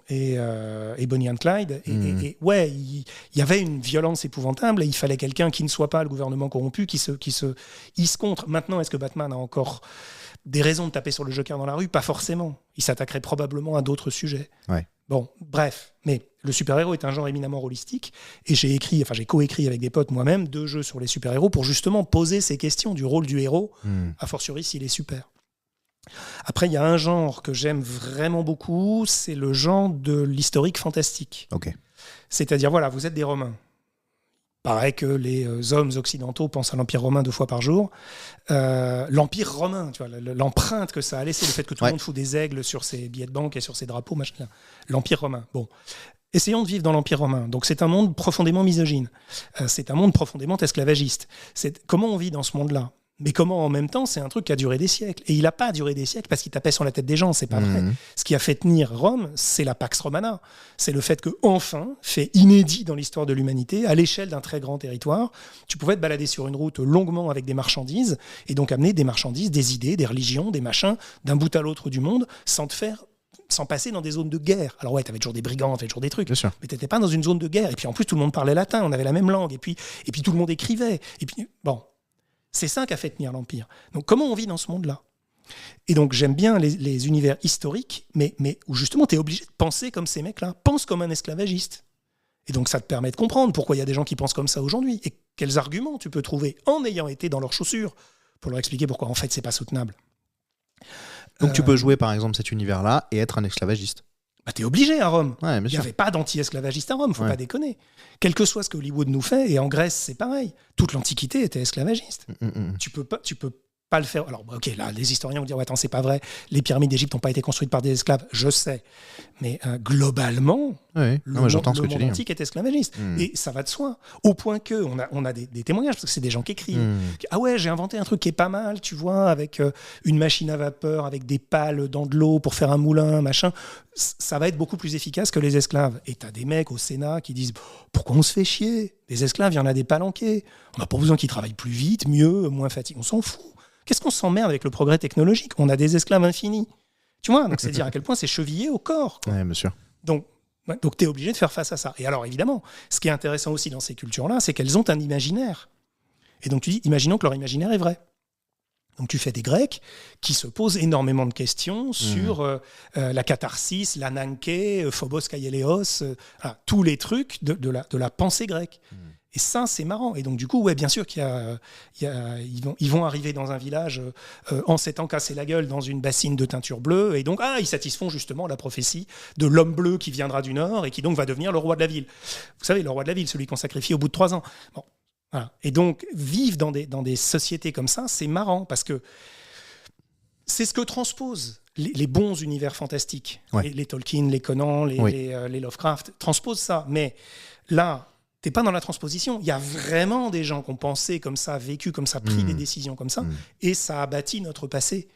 [SPEAKER 2] et Bonnie and Clyde. Et ouais, il y avait une violence épouvantable et il fallait quelqu'un qui ne soit pas le gouvernement corrompu, qui se hisse contre. Maintenant, est-ce que Batman a encore des raisons de taper sur le Joker dans la rue? Pas forcément. Il s'attaquerait probablement à d'autres sujets.
[SPEAKER 1] Ouais.
[SPEAKER 2] Bon, bref, mais le super-héros est un genre éminemment holistique et j'ai coécrit avec des potes moi-même 2 jeux sur les super-héros pour justement poser ces questions du rôle du héros, a fortiori s'il est super. Après, il y a un genre que j'aime vraiment beaucoup, c'est le genre de l'historique fantastique.
[SPEAKER 1] Ok.
[SPEAKER 2] C'est-à-dire, voilà, vous êtes des Romains. Paraît que les hommes occidentaux pensent à l'Empire romain 2 fois par jour. L'Empire romain, tu vois, l'empreinte que ça a laissé, le fait que tout le monde fout des aigles sur ses billets de banque et sur ses drapeaux, machin. L'Empire romain. Bon. Essayons de vivre dans l'Empire romain. Donc c'est un monde profondément misogyne. C'est un monde profondément esclavagiste. Comment on vit dans ce monde-là? Mais comment en même temps, c'est un truc qui a duré des siècles. Et il n'a pas duré des siècles parce qu'il tapait sur la tête des gens, c'est pas vrai. Ce qui a fait tenir Rome, c'est la Pax Romana. C'est le fait que, enfin, fait inédit dans l'histoire de l'humanité, à l'échelle d'un très grand territoire, tu pouvais te balader sur une route longuement avec des marchandises, et donc amener des marchandises, des idées, des religions, des machins, d'un bout à l'autre du monde, sans passer dans des zones de guerre. Alors ouais, t'avais toujours des brigands, t'avais toujours des trucs, mais t'étais pas dans une zone de guerre. Et puis en plus, tout le monde parlait latin, on avait la même langue, et puis tout le monde écrivait. Et puis, bon... C'est ça qui a fait tenir l'Empire. Donc comment on vit dans ce monde-là? Et donc j'aime bien les univers historiques, mais où justement tu es obligé de penser comme ces mecs-là. Pense comme un esclavagiste. Et donc ça te permet de comprendre pourquoi il y a des gens qui pensent comme ça aujourd'hui et quels arguments tu peux trouver en ayant été dans leurs chaussures pour leur expliquer pourquoi en fait c'est pas soutenable.
[SPEAKER 1] Donc tu peux jouer par exemple cet univers-là et être un esclavagiste.
[SPEAKER 2] Bah, t'es obligé à Rome.
[SPEAKER 1] Ouais,
[SPEAKER 2] il n'y avait pas d'anti-esclavagiste à Rome, faut pas déconner. Quel que soit ce que Hollywood nous fait, et en Grèce c'est pareil, toute l'Antiquité était esclavagiste. Tu peux pas le faire. Alors ok, là les historiens vont dire ouais, attends, c'est pas vrai, les pyramides d'Égypte n'ont pas été construites par des esclaves, je sais, mais globalement le monde antique est esclavagiste et ça va de soi, au point que on a des témoignages, parce que c'est des gens qui écrivent. Ah ouais, j'ai inventé un truc qui est pas mal, tu vois, avec une machine à vapeur, avec des pales dans de l'eau pour faire un moulin, machin. Ça va être beaucoup plus efficace que les esclaves. Et t'as des mecs au Sénat qui disent pourquoi on se fait chier? Des esclaves, il y en a des palanqués. On n'a pas besoin qu'ils travaillent plus vite, mieux, moins fatigués. On s'en fout. Qu'est-ce qu'on s'emmerde avec le progrès technologique? On a des esclaves infinis. Tu vois, donc c'est dire à quel point c'est chevillé au corps.
[SPEAKER 1] Ouais, bien sûr.
[SPEAKER 2] Donc tu es obligé de faire face à ça. Et alors, évidemment, ce qui est intéressant aussi dans ces cultures-là, c'est qu'elles ont un imaginaire. Et donc tu dis, imaginons que leur imaginaire est vrai. Donc tu fais des Grecs qui se posent énormément de questions sur la catharsis, l'ananké, Phobos Kaieleos, tous les trucs de la pensée grecque. Et ça, c'est marrant. Et donc, du coup, ouais, bien sûr ils vont arriver dans un village en s'étant cassé la gueule dans une bassine de teinture bleue. Et donc, ils satisfont justement la prophétie de l'homme bleu qui viendra du Nord et qui donc va devenir le roi de la ville. Vous savez, le roi de la ville, celui qu'on sacrifie au bout de 3 ans. Bon, voilà. Et donc, vivre dans des sociétés comme ça, c'est marrant parce que c'est ce que transposent les bons univers fantastiques.
[SPEAKER 1] Ouais.
[SPEAKER 2] Les Tolkien, les Conan, les Lovecraft transposent ça. Mais là, t'es pas dans la transposition. Il y a vraiment des gens qui ont pensé comme ça, vécu comme ça, pris des décisions comme ça, et ça a bâti notre passé.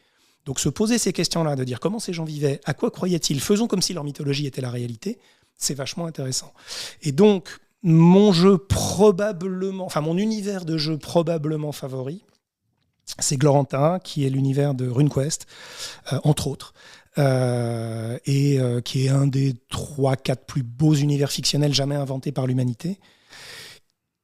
[SPEAKER 2] Donc se poser ces questions-là, de dire comment ces gens vivaient, à quoi croyaient-ils, faisons comme si leur mythologie était la réalité, c'est vachement intéressant. Et donc, mon univers de jeu probablement favori, c'est Glorantha, qui est l'univers de RuneQuest, entre autres. Qui est un des 3-4 plus beaux univers fictionnels jamais inventés par l'humanité,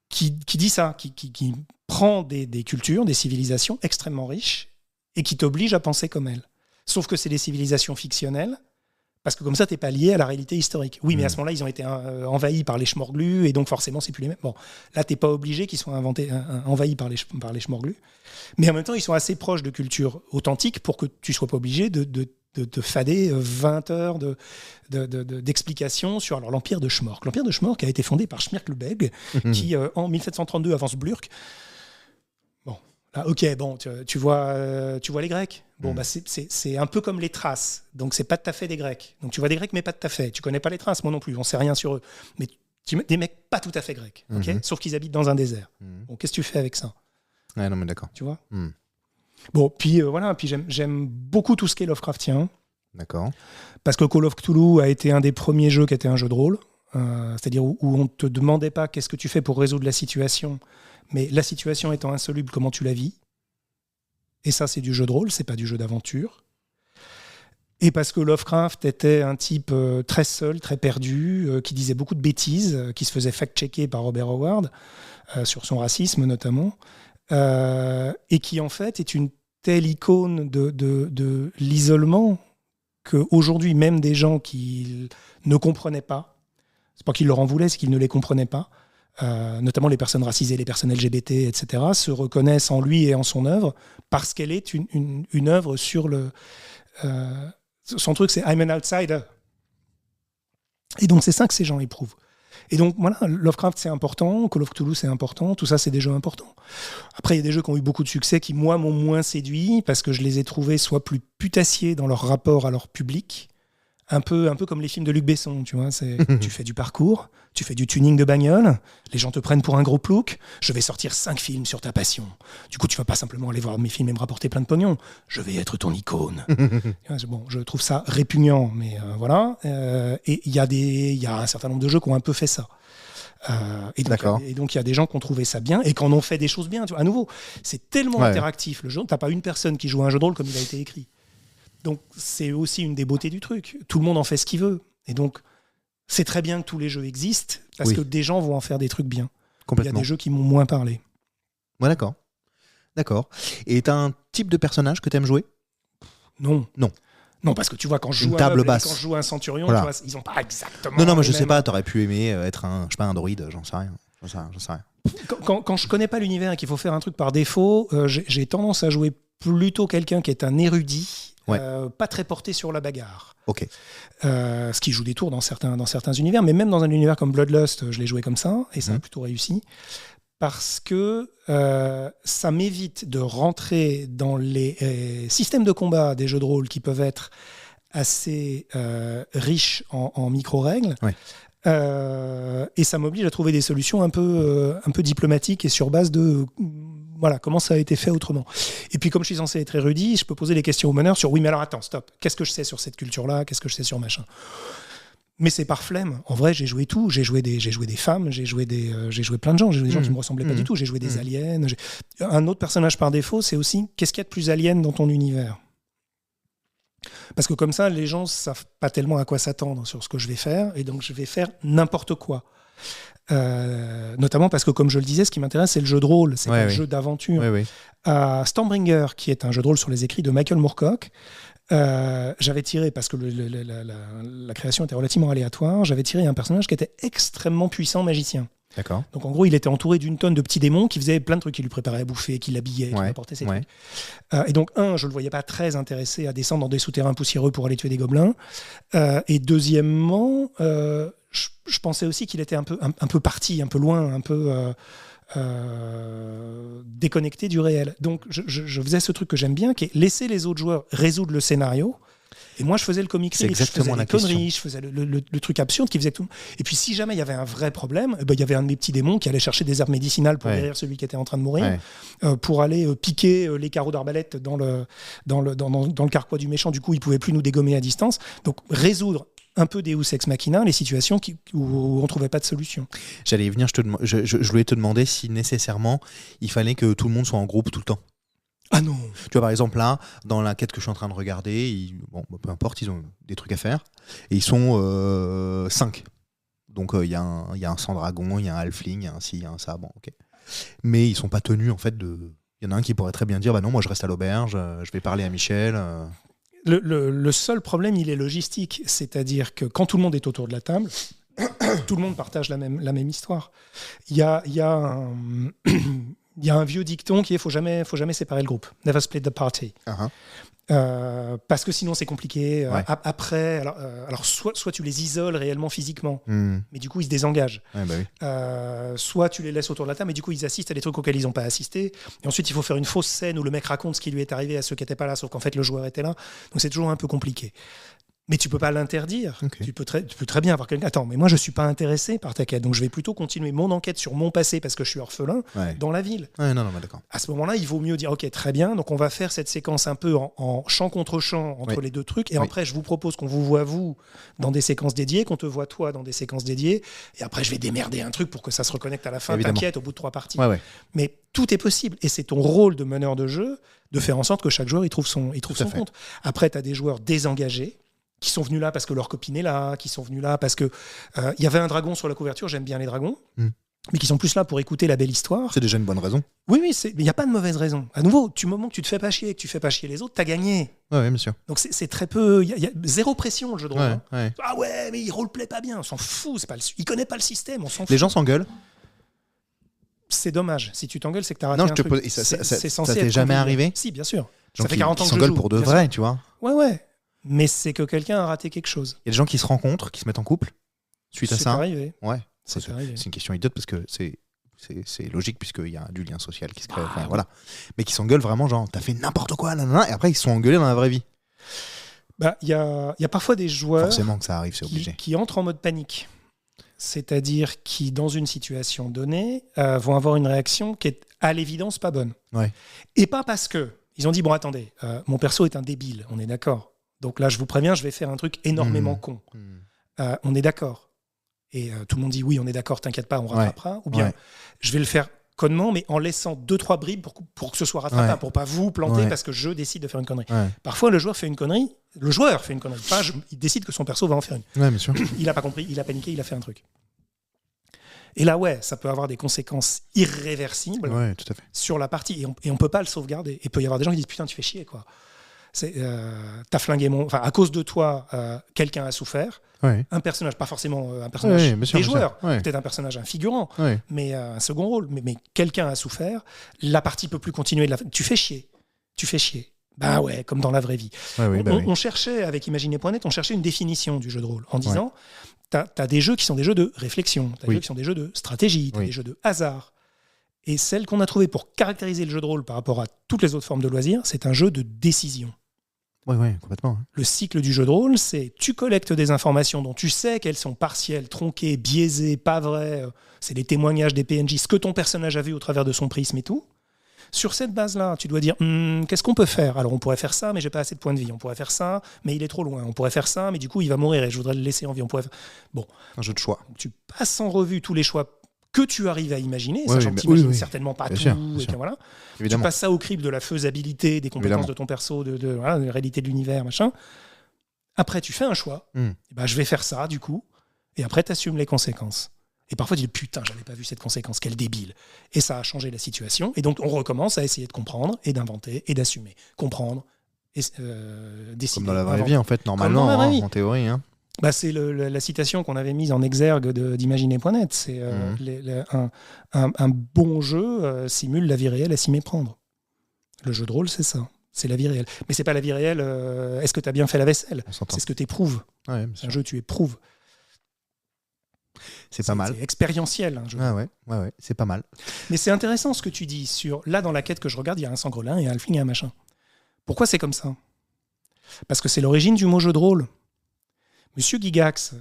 [SPEAKER 2] qui dit ça, qui prend des cultures, des civilisations extrêmement riches et qui t'oblige à penser comme elles. Sauf que c'est des civilisations fictionnelles, parce que comme ça, t'es pas lié à la réalité historique. Oui, mais à ce moment-là, ils ont été envahis par les Schmorglus, et donc forcément, c'est plus les mêmes. Bon, là, t'es pas obligé qu'ils soient envahis par les Schmorglus, mais en même temps, ils sont assez proches de cultures authentiques pour que tu sois pas obligé de fader 20 heures d'explications sur l'empire de Schmork. L'empire de Schmork a été fondé par Schmirkelbeg, qui, en 1732, avance Blurk. Bon, là, ok, bon, tu vois les Grecs. Bon, c'est un peu comme les Thraces. Donc, c'est pas tout à fait des Grecs. Donc, tu vois des Grecs, mais pas tout à fait. Tu connais pas les Thraces, moi non plus. On sait rien sur eux. Mais des mecs pas tout à fait grecs, ok, sauf qu'ils habitent dans un désert. Bon, qu'est-ce que tu fais avec ça?
[SPEAKER 1] Ouais, non, mais d'accord.
[SPEAKER 2] Tu vois. Bon, puis voilà, puis j'aime beaucoup tout ce qui est Lovecraftien.
[SPEAKER 1] D'accord.
[SPEAKER 2] Parce que Call of Cthulhu a été un des premiers jeux qui était un jeu de rôle, c'est-à-dire où on ne te demandait pas qu'est-ce que tu fais pour résoudre la situation, mais la situation étant insoluble, comment tu la vis. Et ça, c'est du jeu de rôle, c'est pas du jeu d'aventure. Et parce que Lovecraft était un type très seul, très perdu, qui disait beaucoup de bêtises, qui se faisait fact-checker par Robert Howard, sur son racisme notamment, et qui en fait est une telle icône de l'isolement qu'aujourd'hui, même des gens qui ne comprenaient pas, c'est pas qu'ils leur en voulaient, c'est qu'ils ne les comprenaient pas, notamment les personnes racisées, les personnes LGBT, etc., se reconnaissent en lui et en son œuvre, parce qu'elle est une œuvre sur le... son truc, c'est « I'm an outsider ». Et donc, c'est ça que ces gens éprouvent. Et donc, voilà, Lovecraft, c'est important, Call of Cthulhu, c'est important, tout ça, c'est des jeux importants. Après, il y a des jeux qui ont eu beaucoup de succès, qui, moi, m'ont moins séduit, parce que je les ai trouvés soit plus putassiers dans leur rapport à leur public, un peu comme les films de Luc Besson, tu vois, tu fais du parcours, tu fais du tuning de bagnole, les gens te prennent pour un gros plouc, je vais sortir 5 films sur ta passion. Du coup, tu vas pas simplement aller voir mes films et me rapporter plein de pognon, je vais être ton icône. Bon, je trouve ça répugnant, mais voilà. Et il y a un certain nombre de jeux qui ont un peu fait ça. Et donc il y a des gens qui ont trouvé ça bien et qui en ont fait des choses bien. Tu vois. À nouveau, c'est tellement interactif le jeu, t'as pas une personne qui joue à un jeu de rôle comme il a été écrit. Donc c'est aussi une des beautés du truc. Tout le monde en fait ce qu'il veut. Et donc c'est très bien que tous les jeux existent parce que des gens vont en faire des trucs bien. Il y a des jeux qui m'ont moins parlé.
[SPEAKER 1] Ouais, d'accord. Et t'as un type de personnage que t'aimes jouer ?
[SPEAKER 2] Non, parce que tu vois, quand je joue quand je joue un centurion, tu vois, ils ont pas exactement.
[SPEAKER 1] Non, mais je sais pas, t'aurais pu aimer être un droïde, j'en sais rien.
[SPEAKER 2] Quand je connais pas l'univers et qu'il faut faire un truc par défaut, j'ai tendance à jouer plutôt quelqu'un qui est un érudit. Pas très porté sur la bagarre.
[SPEAKER 1] Ok.
[SPEAKER 2] Ce qui joue des tours dans certains univers, mais même dans un univers comme Bloodlust, je l'ai joué comme ça, et ça a plutôt réussi, parce que ça m'évite de rentrer dans les systèmes de combat des jeux de rôle qui peuvent être assez riches en micro-règles. Ouais. Et ça m'oblige à trouver des solutions un peu diplomatiques et sur base de comment ça a été fait autrement. Et puis comme je suis censé être érudit, je peux poser des questions au meneur sur oui mais alors attends, stop, qu'est-ce que je sais sur cette culture-là, qu'est-ce que je sais sur machin. Mais c'est par flemme. En vrai, j'ai joué tout. J'ai joué des femmes, j'ai joué plein de gens. J'ai joué des gens qui me ressemblaient pas du tout. J'ai joué des aliens. Un autre personnage par défaut, c'est aussi qu'est-ce qu'il y a de plus alien dans ton univers. Parce que comme ça, les gens savent pas tellement à quoi s'attendre sur ce que je vais faire, et donc je vais faire n'importe quoi. Notamment parce que, comme je le disais, ce qui m'intéresse, c'est le jeu de rôle, c'est pas le jeu d'aventure. Stormbringer, qui est un jeu de rôle sur les écrits de Michael Moorcock, j'avais tiré, parce que la création était relativement aléatoire, j'avais tiré un personnage qui était extrêmement puissant magicien.
[SPEAKER 1] D'accord.
[SPEAKER 2] Donc en gros, il était entouré d'une tonne de petits démons qui faisaient plein de trucs, qui lui préparaient à bouffer, qui l'habillaient, qui lui apportaient ses trucs. Et donc je le voyais pas très intéressé à descendre dans des souterrains poussiéreux pour aller tuer des gobelins. Et deuxièmement, je pensais aussi qu'il était un peu parti, un peu loin, un peu déconnecté du réel. Donc je faisais ce truc que j'aime bien, qui est laisser les autres joueurs résoudre le scénario. Et moi, je faisais le comic relief, je faisais les conneries, je faisais le truc absurde qui faisait tout. Et puis, si jamais il y avait un vrai problème, il y avait un de mes petits démons qui allait chercher des herbes médicinales pour guérir celui qui était en train de mourir, pour aller piquer les carreaux d'arbalète dans le carquois du méchant. Du coup, il ne pouvait plus nous dégommer à distance. Donc, résoudre un peu Deus Ex Machina, les situations où on ne trouvait pas de solution.
[SPEAKER 1] J'allais y venir, je voulais te demander si nécessairement il fallait que tout le monde soit en groupe tout le temps.
[SPEAKER 2] Ah non.
[SPEAKER 1] Tu vois, par exemple, là, dans la quête que je suis en train de regarder, peu importe, ils ont des trucs à faire. Et ils sont 5. Donc, il y a un sans-dragon, il y a un halfling, il y a un ci, il y a un ça. Bon, ok. Mais ils sont pas tenus, en fait, de... Il y en a un qui pourrait très bien dire, bah non, moi, je reste à l'auberge, je vais parler à Michel.
[SPEAKER 2] Le seul problème, il est logistique. C'est-à-dire que quand tout le monde est autour de la table, tout le monde partage la même histoire. Il y a un vieux dicton qui est faut jamais séparer le groupe. Never split the party. Parce que sinon c'est compliqué. Après, alors soit tu les isoles réellement physiquement, mais du coup ils se désengagent. Soit tu les laisses autour de la table, mais du coup ils assistent à des trucs auxquels ils n'ont pas assisté. Et ensuite il faut faire une fausse scène où le mec raconte ce qui lui est arrivé à ceux qui n'étaient pas là, sauf qu'en fait le joueur était là. Donc c'est toujours un peu compliqué. Mais tu peux pas l'interdire.
[SPEAKER 1] Okay.
[SPEAKER 2] Tu peux très bien avoir quelqu'un. Attends, mais moi je suis pas intéressé par ta quête, donc je vais plutôt continuer mon enquête sur mon passé parce que je suis orphelin dans la ville.
[SPEAKER 1] Ouais, non, mais d'accord.
[SPEAKER 2] À ce moment-là, il vaut mieux dire ok, très bien. Donc on va faire cette séquence un peu en champ contre champ entre les deux trucs. Et après, je vous propose qu'on vous voit vous dans des séquences dédiées, qu'on te voit toi dans des séquences dédiées. Et après, je vais démerder un truc pour que ça se reconnecte à la fin.
[SPEAKER 1] Évidemment.
[SPEAKER 2] T'inquiète, au bout de 3 parties.
[SPEAKER 1] Ouais.
[SPEAKER 2] Mais tout est possible. Et c'est ton rôle de meneur de jeu de faire en sorte que chaque joueur il trouve son compte. Après, tu as des joueurs désengagés qui sont venus là parce que leur copine est là, qui sont venus là parce que y avait un dragon sur la couverture, j'aime bien les dragons, mais qui sont plus là pour écouter la belle histoire.
[SPEAKER 1] C'est déjà une bonne raison.
[SPEAKER 2] Oui, mais il n'y a pas de mauvaise raison. À nouveau, du moment que tu te fais pas chier et que tu fais pas chier les autres, t'as gagné.
[SPEAKER 1] Ouais, bien sûr.
[SPEAKER 2] Donc c'est très peu, il y a zéro pression le jeu de rôle.
[SPEAKER 1] Ouais.
[SPEAKER 2] Ah ouais, mais il roleplay pas bien, on s'en fout, il connaît pas le système, on s'en fout.
[SPEAKER 1] Les gens s'engueulent.
[SPEAKER 2] C'est dommage, si tu t'engueules, c'est que t'as raté
[SPEAKER 1] Non,
[SPEAKER 2] un
[SPEAKER 1] je te
[SPEAKER 2] truc.
[SPEAKER 1] pose. Ça
[SPEAKER 2] censé
[SPEAKER 1] t'est
[SPEAKER 2] être
[SPEAKER 1] jamais
[SPEAKER 2] convivial.
[SPEAKER 1] arrivé?
[SPEAKER 2] Si, bien sûr.
[SPEAKER 1] Gens
[SPEAKER 2] Ça fait 40 ans
[SPEAKER 1] qui
[SPEAKER 2] que je
[SPEAKER 1] s'engueulent
[SPEAKER 2] joue.
[SPEAKER 1] pour de
[SPEAKER 2] bien
[SPEAKER 1] vrai,
[SPEAKER 2] sûr.
[SPEAKER 1] tu vois.
[SPEAKER 2] Ouais. Mais c'est que quelqu'un a raté quelque chose.
[SPEAKER 1] Il y a des gens qui se rencontrent, qui se mettent en couple suite à
[SPEAKER 2] C'est
[SPEAKER 1] ça.
[SPEAKER 2] arrivé.
[SPEAKER 1] Ouais.
[SPEAKER 2] C'est arrivé.
[SPEAKER 1] C'est une question idiote parce que c'est logique puisqu'il y a du lien social qui se crée. Voilà. Mais qui s'engueulent vraiment, genre, t'as fait n'importe quoi, et après ils se sont engueulés dans la vraie vie.
[SPEAKER 2] Il y a parfois des joueurs
[SPEAKER 1] Forcément que ça arrive, c'est obligé.
[SPEAKER 2] qui entrent en mode panique. C'est-à-dire qui, dans une situation donnée, vont avoir une réaction qui est à l'évidence pas bonne.
[SPEAKER 1] Ouais.
[SPEAKER 2] Et pas parce que ils ont dit, bon, attendez, mon perso est un débile, on est d'accord. Donc là, je vous préviens, je vais faire un truc énormément con. On est d'accord. Et tout le monde dit, oui, on est d'accord, t'inquiète pas, on rattrapera. Ou bien, je vais le faire connement, mais en laissant 2-3 bribes pour que ce soit rattrapable, pour pas vous planter parce que je décide de faire une connerie. Parfois, le joueur fait une connerie. Pas, il décide que son perso va en faire une.
[SPEAKER 1] Ouais, bien sûr.
[SPEAKER 2] Il a pas compris, il a paniqué, il a fait un truc. Et là, ça peut avoir des conséquences irréversibles
[SPEAKER 1] tout à fait.
[SPEAKER 2] sur la partie. Et on peut pas le sauvegarder. Et il peut y avoir des gens qui disent, putain, tu fais chier, quoi. T'as flingué à cause de toi, quelqu'un a souffert. Un personnage, pas forcément un personnage des joueurs, peut-être un personnage, un figurant, mais un second rôle. Mais quelqu'un a souffert. La partie peut plus continuer. Tu fais chier. Bah ouais, comme dans la vraie vie. On cherchait, avec Imaginer.net, on cherchait une définition du jeu de rôle en disant t'as des jeux qui sont des jeux de réflexion, t'as des jeux qui sont des jeux de stratégie, t'as des jeux de hasard. Et celle qu'on a trouvée pour caractériser le jeu de rôle par rapport à toutes les autres formes de loisirs, c'est un jeu de décision.
[SPEAKER 1] Oui, complètement.
[SPEAKER 2] Le cycle du jeu de rôle, c'est tu collectes des informations dont tu sais qu'elles sont partielles, tronquées, biaisées, pas vraies. C'est les témoignages des PNJ, ce que ton personnage a vu au travers de son prisme et tout. Sur cette base-là, tu dois dire qu'est-ce qu'on peut faire ? Alors on pourrait faire ça, mais j'ai pas assez de points de vie. On pourrait faire ça, mais il est trop loin. On pourrait faire ça, mais du coup il va mourir et je voudrais le laisser en vie. On pourrait bon,
[SPEAKER 1] un jeu de choix.
[SPEAKER 2] Tu passes en revue tous les chois que tu arrives à imaginer, sachant que tu n'imagines certainement pas tout.
[SPEAKER 1] Bien
[SPEAKER 2] et
[SPEAKER 1] sûr.
[SPEAKER 2] Voilà.
[SPEAKER 1] Évidemment.
[SPEAKER 2] Tu passes ça au crible de la faisabilité, des compétences de ton perso, de la réalité de l'univers, machin. Après, tu fais un choix. Et je vais faire ça, du coup. Et après, tu assumes les conséquences. Et parfois, tu dis putain, j'avais pas vu cette conséquence, quel débile. Et ça a changé la situation. Et donc, on recommence à essayer de comprendre et d'inventer et d'assumer. Comprendre et décider.
[SPEAKER 1] Comme dans la vraie vie, en fait, normalement, en théorie.
[SPEAKER 2] C'est la citation qu'on avait mise en exergue d'Imaginer.net. C'est un bon jeu simule la vie réelle à s'y méprendre. Le jeu de rôle, c'est ça. C'est la vie réelle. Mais c'est pas la vie réelle, est-ce que tu as bien fait la vaisselle ? C'est ce que tu éprouves. C'est un jeu, tu éprouves.
[SPEAKER 1] C'est pas mal.
[SPEAKER 2] C'est expérientiel.
[SPEAKER 1] Ouais, c'est pas mal.
[SPEAKER 2] Mais c'est intéressant ce que tu dis sur... Là, dans la quête que je regarde, il y a un sangrelin et un halfling et un machin. Pourquoi c'est comme ça ? Parce que c'est l'origine du mot jeu de rôle. Monsieur Gigax,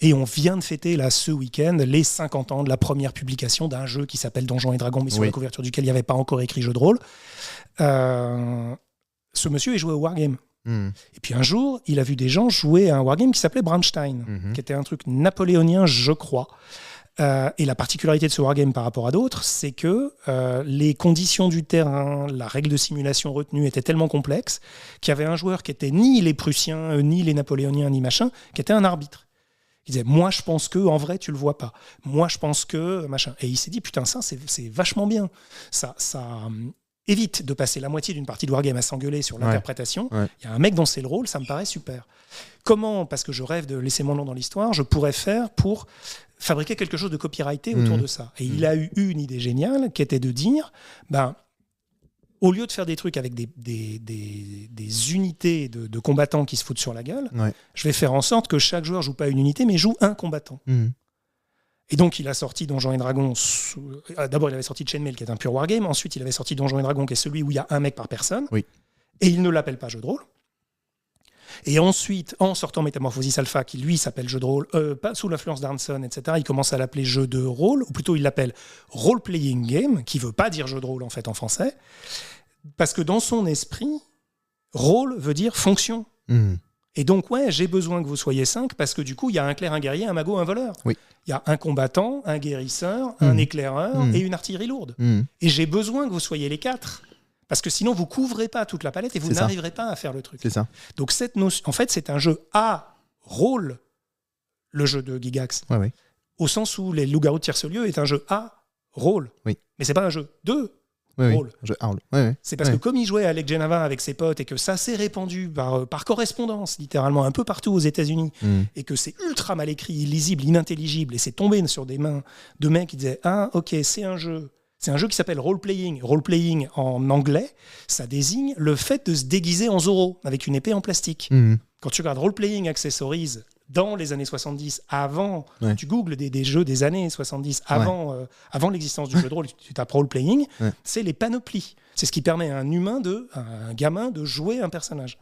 [SPEAKER 2] et on vient de fêter là, ce week-end les 50 ans de la première publication d'un jeu qui s'appelle Donjons et Dragons, mais sur la couverture duquel il n'y avait pas encore écrit jeu de rôle. Ce monsieur est joué au Wargame. Et puis un jour, il a vu des gens jouer à un wargame qui s'appelait Bronstein, qui était un truc napoléonien, je crois. Et la particularité de ce wargame par rapport à d'autres, c'est que les conditions du terrain, la règle de simulation retenue étaient tellement complexes qu'il y avait un joueur qui était ni les Prussiens, ni les Napoléoniens, ni machin, qui était un arbitre. Il disait, moi je pense que, en vrai tu le vois pas. Moi je pense que, machin. Et il s'est dit, putain, ça c'est vachement bien. Ça évite de passer la moitié d'une partie de wargame à s'engueuler sur l'interprétation. Il y a un mec dont c'est le rôle, ça me paraît super. Comment, parce que je rêve de laisser mon nom dans l'histoire, je pourrais faire pour fabriquer quelque chose de copyrighté autour de ça. Et il a eu une idée géniale qui était de dire, au lieu de faire des trucs avec des unités de combattants qui se foutent sur la gueule, je vais faire en sorte que chaque joueur joue pas une unité, mais joue un combattant. Et donc, il a sorti Donjons et Dragons. D'abord, il avait sorti Chainmail, qui est un pur wargame. Ensuite, il avait sorti Donjons et Dragons, qui est celui où il y a un mec par personne. Et il ne l'appelle pas jeu de rôle. Et ensuite, en sortant Métamorphosis Alpha, qui lui s'appelle jeu de rôle, pas sous l'influence d'Arnson, etc., il commence à l'appeler jeu de rôle, ou plutôt il l'appelle role-playing game, qui veut pas dire jeu de rôle en fait en français, parce que dans son esprit, rôle veut dire fonction. Et donc, ouais, j'ai besoin que vous soyez 5 parce que du coup, il y a un clerc, un guerrier, un magot, un voleur.
[SPEAKER 1] Oui.
[SPEAKER 2] Il y a un combattant, un guérisseur, un éclaireur et une artillerie lourde. Et j'ai besoin que vous soyez les 4 parce que sinon, vous couvrez pas toute la palette et vous n'arriverez pas à faire le truc.
[SPEAKER 1] C'est ça.
[SPEAKER 2] Donc, cette notion, en fait, c'est un jeu à rôle, le jeu de Gygax,
[SPEAKER 1] Ouais.
[SPEAKER 2] au sens où les loups-garous de Tierce-Lieu est un jeu à rôle.
[SPEAKER 1] Oui.
[SPEAKER 2] Mais c'est pas un jeu de
[SPEAKER 1] Oui.
[SPEAKER 2] rôle. C'est parce que comme il jouait à Alec Genava avec ses potes et que ça s'est répandu par correspondance, littéralement, un peu partout aux États-Unis, et que c'est ultra mal écrit, illisible, inintelligible, et c'est tombé sur des mains de mecs qui disaient « Ah, ok, c'est un jeu qui s'appelle role-playing. Role-playing, en anglais, ça désigne le fait de se déguiser en Zorro, avec une épée en plastique. Quand tu regardes role-playing accessories dans les années 70, avant, tu googles des jeux des années 70, avant l'existence du jeu de rôle, tu tapes role-playing, c'est les panoplies. C'est ce qui permet à un gamin de jouer un personnage.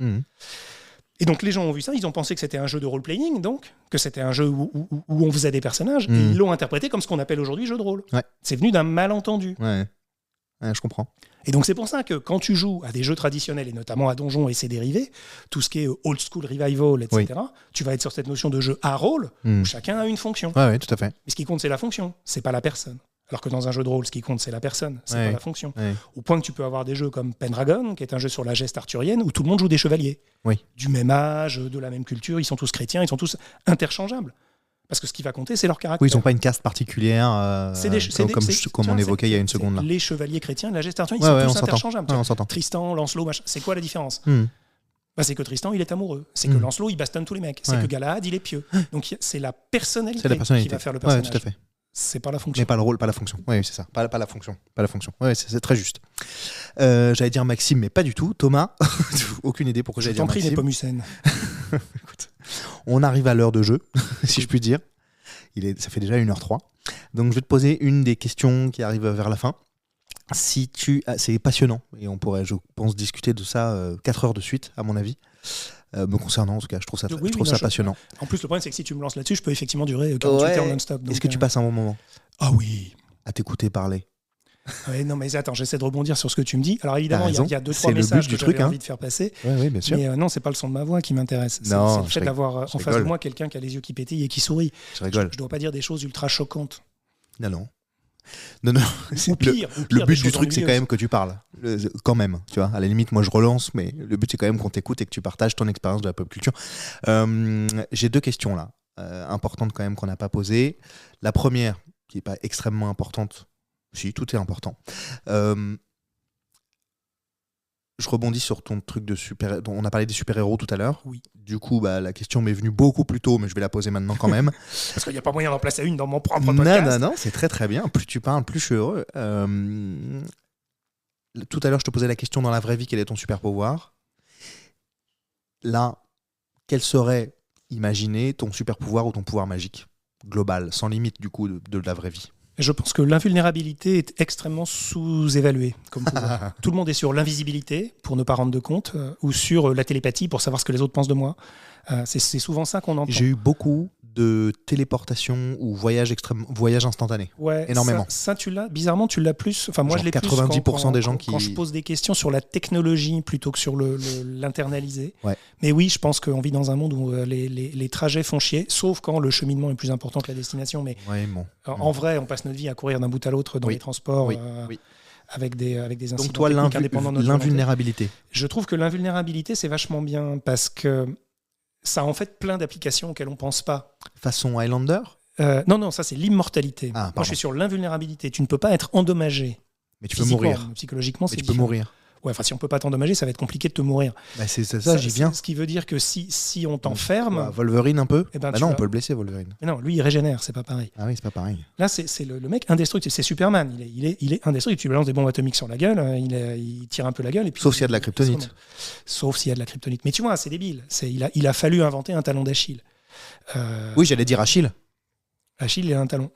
[SPEAKER 2] Et donc les gens ont vu ça, ils ont pensé que c'était un jeu de role-playing, donc, que c'était un jeu où on faisait des personnages, et ils l'ont interprété comme ce qu'on appelle aujourd'hui jeu de rôle. C'est venu d'un malentendu.
[SPEAKER 1] Ouais, je comprends.
[SPEAKER 2] Et donc c'est pour ça que quand tu joues à des jeux traditionnels, et notamment à Donjons et ses dérivés, tout ce qui est old school revival, etc., tu vas être sur cette notion de jeu à rôle, où chacun a une fonction.
[SPEAKER 1] Ouais, tout à fait.
[SPEAKER 2] Mais ce qui compte, c'est la fonction, c'est pas la personne. Alors que dans un jeu de rôle, ce qui compte, c'est la personne, c'est pas la fonction. Au point que tu peux avoir des jeux comme Pendragon, qui est un jeu sur la geste arthurienne, où tout le monde joue des chevaliers. Du même âge, de la même culture, ils sont tous chrétiens, ils sont tous interchangeables. Parce que ce qui va compter, c'est leur caractère.
[SPEAKER 1] Oui, ils n'ont pas une caste particulière, comme on évoquait il y a une seconde. Là.
[SPEAKER 2] Les chevaliers chrétiens, la geste arthurienne, ils sont tous interchangeables. Tristan, Lancelot, machin. C'est quoi la différence c'est que Tristan, il est amoureux. C'est que Lancelot, il bastonne tous les mecs. C'est que Galahad, il est pieux. Donc c'est la personnalité qui va faire le personnage.
[SPEAKER 1] Tout à fait.
[SPEAKER 2] C'est pas la fonction.
[SPEAKER 1] Mais pas le rôle, pas la fonction. Oui, c'est ça. Pas la fonction. Pas la fonction. Ouais, c'est très juste. J'allais dire Maxime, mais pas du tout. Thomas, aucune idée pourquoi j'allais dire Maxime.
[SPEAKER 2] Je t'en prie, Nepomucène.
[SPEAKER 1] Écoute, on arrive à l'heure de jeu, si je puis dire. Ça fait déjà 1h03. Donc je vais te poser une des questions qui arrive vers la fin. C'est passionnant et on pourrait, je pense, discuter de ça 4 heures de suite, à mon avis. Me concernant, en tout cas, je trouve ça passionnant. En
[SPEAKER 2] plus, le problème, c'est que si tu me lances là-dessus, je peux effectivement durer 48 heures non-stop.
[SPEAKER 1] Est-ce que tu passes un bon moment ?
[SPEAKER 2] Ah oui.
[SPEAKER 1] À t'écouter parler.
[SPEAKER 2] Non, mais attends, j'essaie de rebondir sur ce que tu me dis. Alors évidemment, il y a 2-3 messages que j'avais envie de faire passer.
[SPEAKER 1] Oui, bien sûr.
[SPEAKER 2] Mais non, c'est pas le son de ma voix qui m'intéresse. C'est le fait d'avoir en face de moi quelqu'un qui a les yeux qui pétillent et qui sourit.
[SPEAKER 1] Je rigole.
[SPEAKER 2] Je dois pas dire des choses ultra choquantes.
[SPEAKER 1] Non.
[SPEAKER 2] Ou pire,
[SPEAKER 1] le but du truc, c'est quand même que tu parles. Quand même, tu vois. À la limite, moi, je relance, mais le but, c'est quand même qu'on t'écoute et que tu partages ton expérience de la pop culture. J'ai 2 questions là, importantes quand même qu'on n'a pas posées. La première, qui n'est pas extrêmement importante. Si, tout est important. Je rebondis sur ton truc de super. On a parlé des super-héros tout à l'heure.
[SPEAKER 2] Oui.
[SPEAKER 1] Du coup, la question m'est venue beaucoup plus tôt, mais je vais la poser maintenant quand même.
[SPEAKER 2] Parce qu'il n'y a pas moyen d'en placer une dans mon propre podcast.
[SPEAKER 1] Non, c'est très très bien. Plus tu parles, plus je suis heureux. Tout à l'heure, je te posais la question dans la vraie vie, quel est ton super-pouvoir ? Là, quel serait, imaginez, ton super-pouvoir ou ton pouvoir magique global, sans limite du coup de la vraie vie ?
[SPEAKER 2] Je pense que l'invulnérabilité est extrêmement sous-évaluée comme pouvoir. Tout le monde est sur l'invisibilité, pour ne pas rendre de compte, ou sur la télépathie, pour savoir ce que les autres pensent de moi. C'est souvent ça qu'on entend.
[SPEAKER 1] J'ai eu beaucoup de téléportation ou voyage instantané.
[SPEAKER 2] Ouais,
[SPEAKER 1] énormément.
[SPEAKER 2] Ça, tu l'as. Bizarrement, tu l'as plus. Enfin, moi, je l'ai
[SPEAKER 1] 90%
[SPEAKER 2] plus
[SPEAKER 1] des gens qui...
[SPEAKER 2] quand je pose des questions sur la technologie plutôt que sur l'internalisé.
[SPEAKER 1] Ouais.
[SPEAKER 2] Mais oui, je pense qu'on vit dans un monde où les trajets font chier, sauf quand le cheminement est plus important que la destination. Mais en vrai, on passe notre vie à courir d'un bout à l'autre dans les transports. Avec des incidents.
[SPEAKER 1] Donc toi, l'invulnérabilité.
[SPEAKER 2] Je trouve que l'invulnérabilité, c'est vachement bien parce que ça a en fait plein d'applications auxquelles on ne pense pas.
[SPEAKER 1] Façon Highlander ?
[SPEAKER 2] Non, ça c'est l'immortalité.
[SPEAKER 1] Moi
[SPEAKER 2] je suis sur l'invulnérabilité. Tu ne peux pas être endommagé.
[SPEAKER 1] Mais tu peux mourir.
[SPEAKER 2] Psychologiquement, c'est
[SPEAKER 1] tu peux mourir.
[SPEAKER 2] Ouais, si on ne peut pas t'endommager, ça va être compliqué de te mourir.
[SPEAKER 1] C'est ça, j'y viens.
[SPEAKER 2] Ce qui veut dire que si on t'enferme...
[SPEAKER 1] Wolverine un peu
[SPEAKER 2] non,
[SPEAKER 1] on peut le blesser, Wolverine.
[SPEAKER 2] Mais non, lui, il régénère, c'est pas pareil.
[SPEAKER 1] Ah oui, c'est pas pareil.
[SPEAKER 2] Là, c'est le mec indestructible. C'est Superman. Il est indestructible. Tu lui lances des bombes atomiques sur la gueule, il tire un peu la gueule. Et puis,
[SPEAKER 1] sauf s'il y a de la kryptonite.
[SPEAKER 2] Sauf s'il y a de la kryptonite. Mais tu vois, c'est débile. Il a fallu inventer un talon d'Achille.
[SPEAKER 1] Oui, j'allais dire Achille.
[SPEAKER 2] Achille, il a un talon.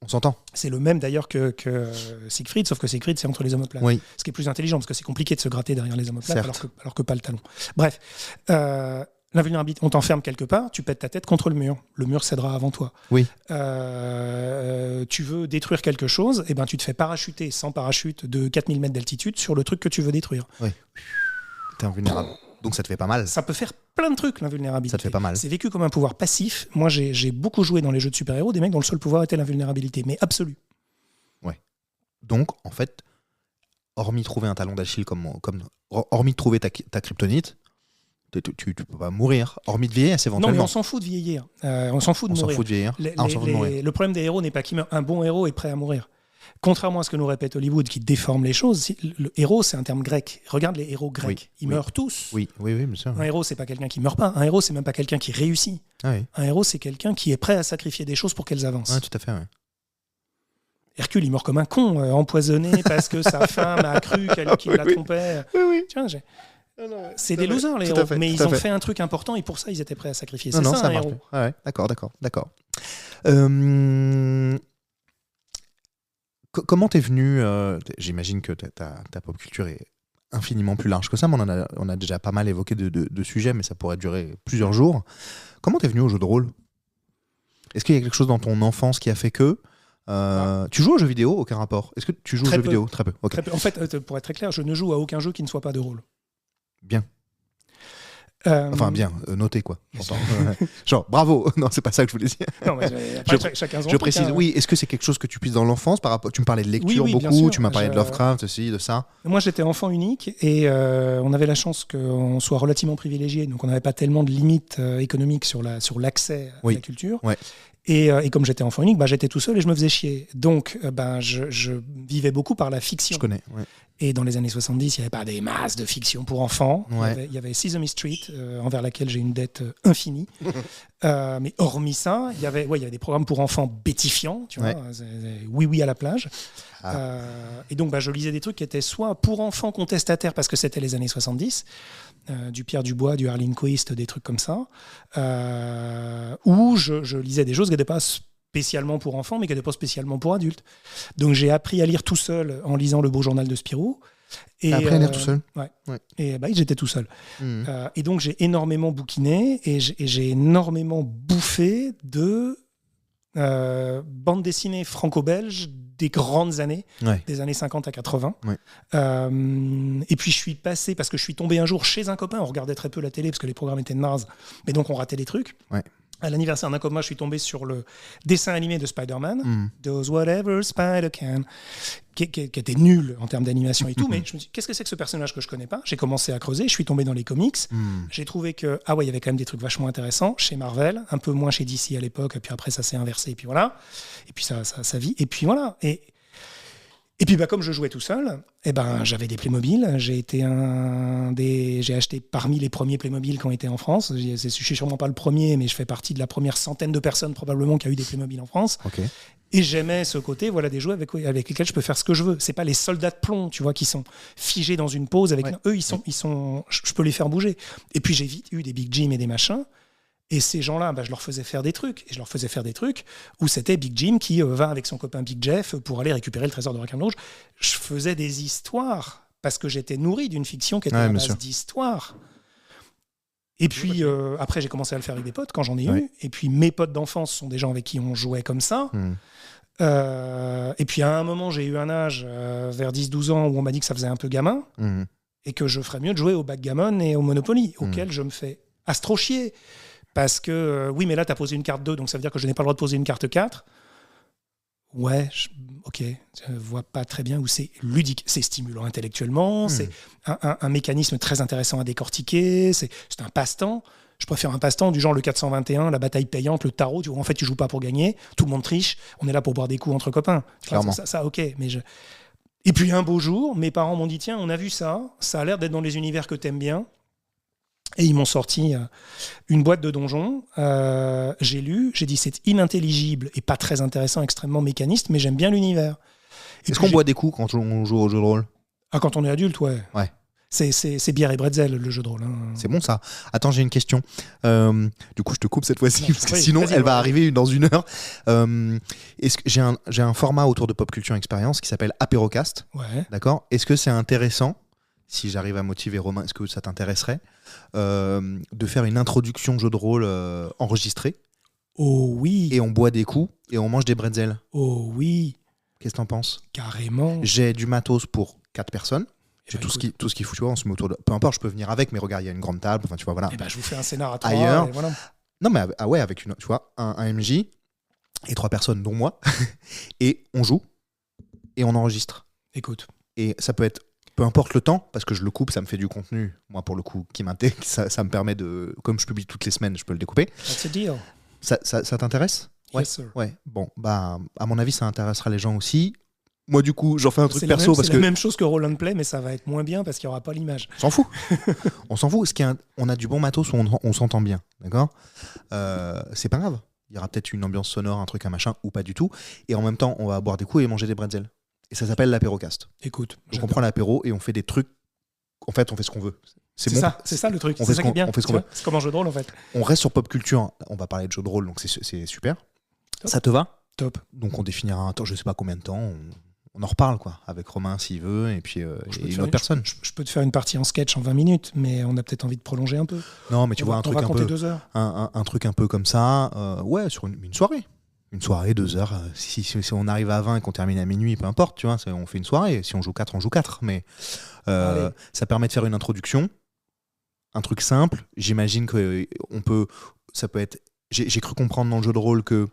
[SPEAKER 1] On s'entend.
[SPEAKER 2] C'est le même d'ailleurs que Siegfried, sauf que Siegfried, c'est entre les omoplates.
[SPEAKER 1] Oui.
[SPEAKER 2] Ce qui est plus intelligent, parce que c'est compliqué de se gratter derrière les omoplates, alors que pas le talon. Bref. L'invulnérabilité, on t'enferme quelque part, tu pètes ta tête contre le mur cédera avant toi.
[SPEAKER 1] Oui.
[SPEAKER 2] Tu veux détruire quelque chose, et ben tu te fais parachuter sans parachute de 4000 mètres d'altitude sur le truc que tu veux détruire.
[SPEAKER 1] Oui. T'es invulnérable. Donc ça te fait pas mal.
[SPEAKER 2] Ça peut faire plein de trucs, l'invulnérabilité.
[SPEAKER 1] Ça te fait pas mal.
[SPEAKER 2] C'est vécu comme un pouvoir passif. Moi, j'ai beaucoup joué dans les jeux de super-héros, des mecs dont le seul pouvoir était l'invulnérabilité, mais absolue.
[SPEAKER 1] Ouais. Donc, en fait, hormis trouver un talon d'Achille hormis trouver ta kryptonite, tu peux pas mourir. Hormis de vieillir, c'est éventuellement.
[SPEAKER 2] Non, mais on s'en fout de vieillir. On s'en fout de mourir.
[SPEAKER 1] On s'en fout de vieillir. On s'en fout de mourir.
[SPEAKER 2] Le problème des héros n'est pas qu'il meurt. Un bon héros est prêt à mourir. Contrairement à ce que nous répète Hollywood, qui déforme les choses, le héros, c'est un terme grec. Regarde les héros grecs. Ils meurent tous.
[SPEAKER 1] Oui, bien sûr.
[SPEAKER 2] Un héros, c'est pas quelqu'un qui meurt pas. Un héros, c'est même pas quelqu'un qui réussit.
[SPEAKER 1] Ah oui.
[SPEAKER 2] Un héros, c'est quelqu'un qui est prêt à sacrifier des choses pour qu'elles avancent.
[SPEAKER 1] Ouais, tout à fait, ouais.
[SPEAKER 2] Hercule, il meurt comme un con, empoisonné parce que sa femme a cru qu'il la trompait.
[SPEAKER 1] Oui.
[SPEAKER 2] Tu vois, c'est des losers, les héros. Mais ils ont fait un truc important et pour ça, ils étaient prêts à sacrifier. C'est ça, un héros.
[SPEAKER 1] Ah ouais, d'accord. Comment t'es venu j'imagine que ta pop culture est infiniment plus large que ça, mais on a déjà pas mal évoqué de sujets, mais ça pourrait durer plusieurs jours. Comment t'es venu au jeu de rôle ? Est-ce qu'il y a quelque chose dans ton enfance qui a fait que tu joues aux jeux vidéo ? Aucun rapport. Est-ce que tu joues aux jeux vidéo ? Très peu. Okay.
[SPEAKER 2] Très peu. En fait, pour être très clair, je ne joue à aucun jeu qui ne soit pas de rôle.
[SPEAKER 1] Bien. Enfin, bien, noté quoi. Genre, bravo. Non, c'est pas ça que je voulais dire.
[SPEAKER 2] Non, mais chacun son
[SPEAKER 1] je précise, oui. Est-ce que c'est quelque chose que tu puisses dans l'enfance par rapport... Tu me parlais de lecture beaucoup, tu m'as parlé de Lovecraft aussi, de ça.
[SPEAKER 2] Moi, j'étais enfant unique et on avait la chance qu'on soit relativement privilégié. Donc, on n'avait pas tellement de limites économiques sur l'accès à la culture.
[SPEAKER 1] Ouais.
[SPEAKER 2] Et comme j'étais enfant unique, j'étais tout seul et je me faisais chier. Donc, je vivais beaucoup par la fiction.
[SPEAKER 1] Je connais, ouais.
[SPEAKER 2] Et dans les années 70, il n'y avait pas des masses de fiction pour enfants.
[SPEAKER 1] Ouais.
[SPEAKER 2] Il y avait Sesame Street, envers laquelle j'ai une dette infinie. Mais hormis ça, il y avait des programmes pour enfants bêtifiants, tu vois, oui à la plage. Et donc, je lisais des trucs qui étaient soit pour enfants contestataires, parce que c'était les années 70, du Pierre Dubois, du Harlan Quist, des trucs comme ça, ou je lisais des choses qui n'étaient pas spécialement pour enfants, mais qui n'étaient pas spécialement pour adultes. Donc j'ai appris à lire tout seul en lisant Le Beau Journal de Spirou.
[SPEAKER 1] Et appris à lire tout seul.
[SPEAKER 2] Ouais. Et j'étais tout seul. Et donc j'ai énormément bouquiné et j'ai énormément bouffé de bande dessinée franco-belge des grandes années, des années 50 à 80. Et puis je suis passé, parce que je suis tombé un jour chez un copain, on regardait très peu la télé parce que les programmes étaient nazes, mais donc on ratait des trucs. À l'anniversaire d'un copain, je suis tombé sur le dessin animé de Spider-Man, Does Whatever Spider Can, qui était nul en termes d'animation et tout, mais je me suis dit, qu'est-ce que c'est que ce personnage que je connais pas ? J'ai commencé à creuser, je suis tombé dans les comics, j'ai trouvé que, il y avait quand même des trucs vachement intéressants chez Marvel, un peu moins chez DC à l'époque, et puis après ça s'est inversé, et puis voilà, et puis ça vit, et puis voilà, et puis comme je jouais tout seul, j'avais des Playmobil. J'ai acheté parmi les premiers Playmobil qui ont été en France. Je suis sûrement pas le premier, mais je fais partie de la première centaine de personnes probablement qui a eu des Playmobil en France.
[SPEAKER 1] Okay.
[SPEAKER 2] Et j'aimais ce côté, des jouets avec lesquels je peux faire ce que je veux. C'est pas les soldats de plomb, tu vois, qui sont figés dans une pose. Eux, je peux les faire bouger. Et puis j'ai vite eu des Big Jim et des machins. Et ces gens-là, je leur faisais faire des trucs. Et je leur faisais faire des trucs où c'était Big Jim qui va avec son copain Big Jeff pour aller récupérer le trésor de Requin Rouge. Je faisais des histoires parce que j'étais nourri d'une fiction qui était à base d'histoire. Et puis après, j'ai commencé à le faire avec des potes quand j'en ai eu. Et puis mes potes d'enfance sont des gens avec qui on jouait comme ça. Et puis à un moment, j'ai eu un âge vers 10-12 ans où on m'a dit que ça faisait un peu gamin et que je ferais mieux de jouer au backgammon et au Monopoly, auquel je me fais astro chier. Parce que, mais là, tu as posé une carte 2, donc ça veut dire que je n'ai pas le droit de poser une carte 4. Ouais, ok, je vois pas très bien où c'est ludique. C'est stimulant intellectuellement, c'est un mécanisme très intéressant à décortiquer, c'est un passe-temps. Je préfère un passe-temps du genre le 421, la bataille payante, le tarot. Tu vois, en fait, tu joues pas pour gagner, tout le monde triche, on est là pour boire des coups entre copains.
[SPEAKER 1] Clairement.
[SPEAKER 2] Ça, ok, mais Et puis un beau jour, mes parents m'ont dit, tiens, on a vu ça a l'air d'être dans les univers que t'aimes bien. Et ils m'ont sorti une boîte de donjons. J'ai lu, j'ai dit c'est inintelligible et pas très intéressant, extrêmement mécaniste, mais j'aime bien l'univers.
[SPEAKER 1] Est-ce qu'on boit des coups quand on joue au jeu de rôle ?
[SPEAKER 2] Quand on est adulte, ouais. C'est bière et bretzel, le jeu de rôle.
[SPEAKER 1] C'est bon ça. Attends, j'ai une question. Du coup, je te coupe cette fois-ci, parce que sinon, elle va arriver dans une heure. Est-ce que j'ai un format autour de Pop Culture Experience qui s'appelle Apérocast.
[SPEAKER 2] Ouais.
[SPEAKER 1] D'accord ? Est-ce que c'est intéressant si j'arrive à motiver Romain, est-ce que ça t'intéresserait de faire une introduction jeu de rôle enregistrée.
[SPEAKER 2] Oh oui.
[SPEAKER 1] Et on boit des coups et on mange des bretzels.
[SPEAKER 2] Oh oui.
[SPEAKER 1] Qu'est-ce que t'en penses ?
[SPEAKER 2] Carrément.
[SPEAKER 1] J'ai du matos pour 4 personnes. J'ai tout ce qu'il faut, tu vois, on se met autour de... Peu importe, je peux venir avec, mais regarde, il y a une grande table, enfin, tu vois, voilà.
[SPEAKER 2] Et je vous fais un scénar à 3.
[SPEAKER 1] Ailleurs.
[SPEAKER 2] Et voilà.
[SPEAKER 1] Non, mais avec une, tu vois, un MJ et 3 personnes, dont moi, et on joue et on enregistre.
[SPEAKER 2] Écoute.
[SPEAKER 1] Et ça peut être, peu importe le temps, parce que je le coupe, ça me fait du contenu, moi, pour le coup, qui m'intéresse, ça me permet de, comme je publie toutes les semaines, je peux le découper.
[SPEAKER 2] That's a deal.
[SPEAKER 1] Ça t'intéresse ?
[SPEAKER 2] Ouais. Yes, sir.
[SPEAKER 1] Ouais. Bon, bah, à mon avis, ça intéressera les gens aussi. Moi, du coup, j'en fais un truc perso parce que...
[SPEAKER 2] C'est la même chose que Roll and Play, mais ça va être moins bien parce qu'il n'y aura pas l'image.
[SPEAKER 1] On s'en fout. On s'en fout. On a du bon matos où on s'entend bien, d'accord ? C'est pas grave. Il y aura peut-être une ambiance sonore, un truc, un machin, ou pas du tout. Et en même temps, on va boire des coups et manger des bretzels. Et ça s'appelle l'apérocast.
[SPEAKER 2] Écoute,
[SPEAKER 1] donc on prend l'apéro et on fait des trucs. En fait, on fait ce qu'on veut. C'est
[SPEAKER 2] ça le truc.
[SPEAKER 1] C'est ça qui est bien. On fait ce qu'on veut.
[SPEAKER 2] C'est comme un jeu de rôle en fait.
[SPEAKER 1] On reste sur pop culture. On va parler de jeu de rôle, donc c'est super. Top. Ça te va ?
[SPEAKER 2] Top.
[SPEAKER 1] Donc on définira un temps, je sais pas combien de temps. On en reparle quoi, avec Romain s'il veut, et puis une autre personne.
[SPEAKER 2] Je peux te faire une partie en sketch en 20 minutes, mais on a peut-être envie de prolonger un peu.
[SPEAKER 1] Non, mais tu vois, un truc un peu.
[SPEAKER 2] 2 heures.
[SPEAKER 1] Un truc un peu comme ça, ouais, sur une soirée. Une soirée, 2 heures. Si on arrive à 20 et qu'on termine à minuit, peu importe, tu vois, on fait une soirée. Si on joue 4, on joue 4. Mais ça permet de faire une introduction, un truc simple. J'imagine que ça peut être. J'ai cru comprendre dans le jeu de rôle que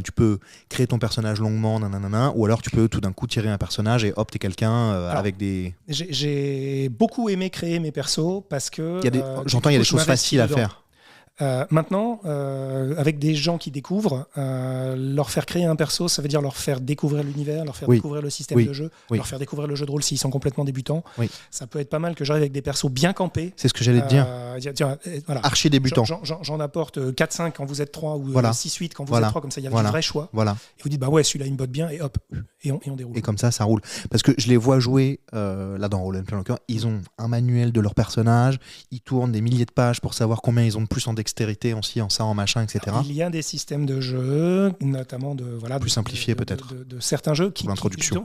[SPEAKER 1] tu peux créer ton personnage longuement, nanana, ou alors tu peux tout d'un coup tirer un personnage et hop, t'es quelqu'un avec des...
[SPEAKER 2] J'ai beaucoup aimé créer mes persos parce que...
[SPEAKER 1] J'entends, il y a des choses faciles à faire.
[SPEAKER 2] Maintenant, avec des gens qui découvrent, leur faire créer un perso, ça veut dire leur faire découvrir l'univers, leur faire découvrir le système de jeu, leur faire découvrir le jeu de rôle s'ils sont complètement débutants. Ça peut être pas mal que j'arrive avec des persos bien campés.
[SPEAKER 1] C'est ce que j'allais te dire.
[SPEAKER 2] Voilà.
[SPEAKER 1] Archi débutant.
[SPEAKER 2] J'en apporte 4-5 quand vous êtes 3 ou 6-8 quand vous êtes 3, comme ça il y a du vrai choix. Et vous dites, bah ouais, celui-là il me botte bien, et hop, et on déroule.
[SPEAKER 1] Et comme ça roule. Parce que je les vois jouer, là dans Roll & Play, ils ont un manuel de leur personnage, ils tournent des milliers de pages pour savoir combien ils ont de plus en dextérité, en ça, en machin, etc.
[SPEAKER 2] Alors, il y a des systèmes de jeu, notamment
[SPEAKER 1] plus simplifiés peut-être.
[SPEAKER 2] De certains jeux qui,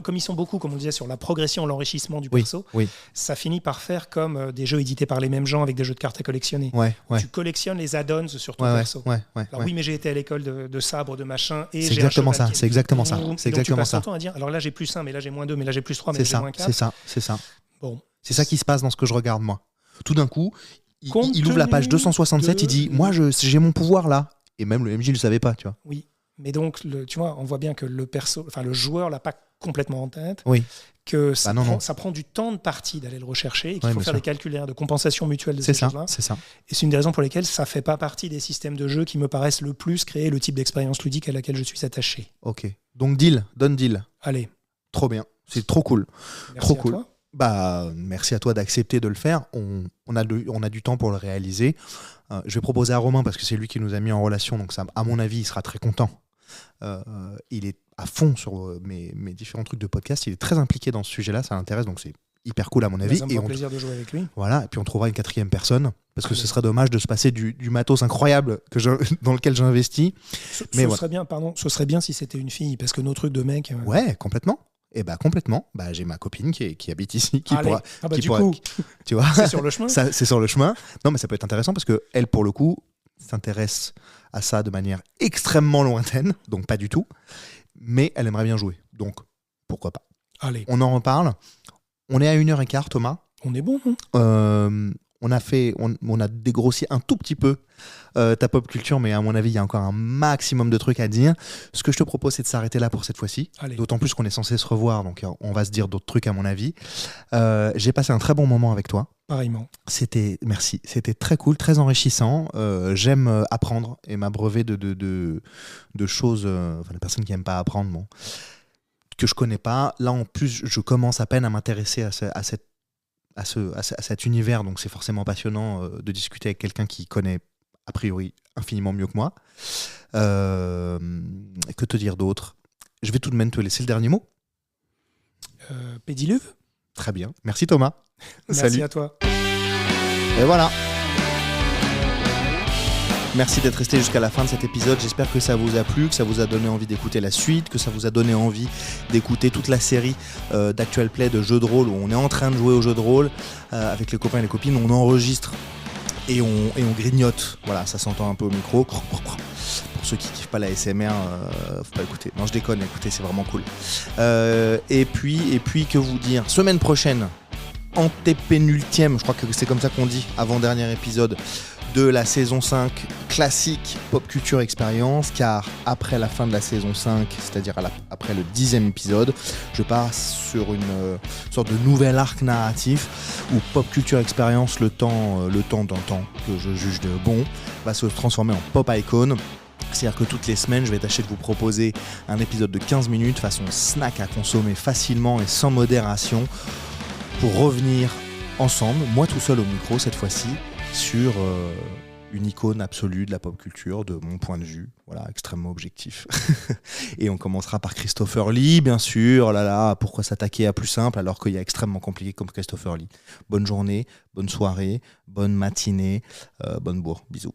[SPEAKER 2] comme ils sont beaucoup, comme on disait, sur la progression, l'enrichissement du perso, ça finit par faire comme des jeux édités par les mêmes gens avec des jeux de cartes à collectionner. Tu collectionnes les add-ons sur ton perso. Alors oui, mais j'ai été à l'école de sabre, de machin, et
[SPEAKER 1] c'est exactement ça. C'est exactement ça. C'est exactement ça.
[SPEAKER 2] À dire, alors là j'ai plus 1, mais là j'ai moins 2, mais là j'ai plus 3, mais là j'ai moins 4.
[SPEAKER 1] C'est ça.
[SPEAKER 2] Bon.
[SPEAKER 1] C'est ça qui se passe dans ce que je regarde moi. Tout d'un coup, il ouvre la page 267, il dit moi j'ai mon pouvoir là, et même le MJ ne le savait pas, tu vois.
[SPEAKER 2] Oui, mais donc tu vois, on voit bien que le joueur l'a pas complètement en tête.
[SPEAKER 1] Oui.
[SPEAKER 2] Que ça prend du temps de partie d'aller le rechercher et qu'il faut faire des calculs de compensation mutuelle de ces choses-là.
[SPEAKER 1] C'est ça.
[SPEAKER 2] Et c'est une des raisons pour lesquelles ça fait pas partie des systèmes de jeu qui me paraissent le plus créer le type d'expérience ludique à laquelle je suis attaché.
[SPEAKER 1] Ok. Donc donne deal.
[SPEAKER 2] Allez.
[SPEAKER 1] Trop bien. C'est trop cool.
[SPEAKER 2] Merci
[SPEAKER 1] trop cool.
[SPEAKER 2] Toi.
[SPEAKER 1] Bah, merci à toi d'accepter de le faire. On a du temps pour le réaliser. Je vais proposer à Romain parce que c'est lui qui nous a mis en relation, donc ça, à mon avis, il sera très content. Il est à fond sur mes différents trucs de podcast. Il est très impliqué dans ce sujet-là, ça l'intéresse, donc c'est hyper cool à mon avis.
[SPEAKER 2] Ça me fait plaisir de jouer avec lui.
[SPEAKER 1] Voilà, et puis on trouvera une 4e personne parce que ce serait dommage de se passer du matos incroyable dans lequel j'investis.
[SPEAKER 2] Ce serait bien si c'était une fille, parce que nos trucs de mecs.
[SPEAKER 1] Ouais, complètement. Et bah complètement. Bah j'ai ma copine qui habite ici, tu vois.
[SPEAKER 2] C'est sur le chemin.
[SPEAKER 1] C'est sur le chemin. Non, mais ça peut être intéressant parce que elle, pour le coup, s'intéresse à ça de manière extrêmement lointaine, donc pas du tout. Mais elle aimerait bien jouer, donc pourquoi pas.
[SPEAKER 2] Allez.
[SPEAKER 1] On en reparle. On est à 1h15, Thomas.
[SPEAKER 2] On est bon.
[SPEAKER 1] On a dégrossi un tout petit peu ta pop culture, mais à mon avis, il y a encore un maximum de trucs à dire. Ce que je te propose, c'est de s'arrêter là pour cette fois-ci.
[SPEAKER 2] Allez.
[SPEAKER 1] D'autant plus qu'on est censé se revoir, donc on va se dire d'autres trucs à mon avis. J'ai passé un très bon moment avec toi.
[SPEAKER 2] Pareillement.
[SPEAKER 1] Merci. C'était très cool, très enrichissant. J'aime apprendre et m'abreuver de choses. Les personnes qui n'aiment pas apprendre, bon, que je connais pas. Là, en plus, je commence à peine à m'intéresser à cet univers, donc c'est forcément passionnant de discuter avec quelqu'un qui connaît a priori infiniment mieux que moi. Que te dire d'autre ? Je vais tout de même te laisser le dernier mot.
[SPEAKER 2] Pédiluve ?
[SPEAKER 1] Très bien. Merci Thomas.
[SPEAKER 2] Merci
[SPEAKER 1] Salut.
[SPEAKER 2] À toi.
[SPEAKER 1] Et voilà. Merci d'être resté jusqu'à la fin de cet épisode. J'espère que ça vous a plu, que ça vous a donné envie d'écouter la suite, que ça vous a donné envie d'écouter toute la série d'Actual Play de jeux de rôle où on est en train de jouer au jeu de rôle avec les copains et les copines. On enregistre et on grignote. Voilà, ça s'entend un peu au micro. Pour ceux qui kiffent pas la ASMR, faut pas écouter. Non, je déconne, écoutez, c'est vraiment cool. Et puis, que vous dire ? Semaine prochaine, antépénultième, je crois que c'est comme ça qu'on dit, avant-dernier épisode de la saison 5 classique Pop Culture Experience, car après la fin de la saison 5, c'est-à-dire après le 10e épisode, je pars sur une sorte de nouvel arc narratif où Pop Culture Experience, le temps d'un temps que je juge de bon, va se transformer en Pop Icon. C'est-à-dire que toutes les semaines, je vais tâcher de vous proposer un épisode de 15 minutes façon snack à consommer facilement et sans modération pour revenir ensemble, moi tout seul au micro cette fois-ci, sur une icône absolue de la pop culture, de mon point de vue, voilà, extrêmement objectif. Et on commencera par Christopher Lee, bien sûr. Oh là là, pourquoi s'attaquer à plus simple alors qu'il y a extrêmement compliqué comme Christopher Lee. Bonne journée, bonne soirée, bonne matinée, bonne bourre, bisous.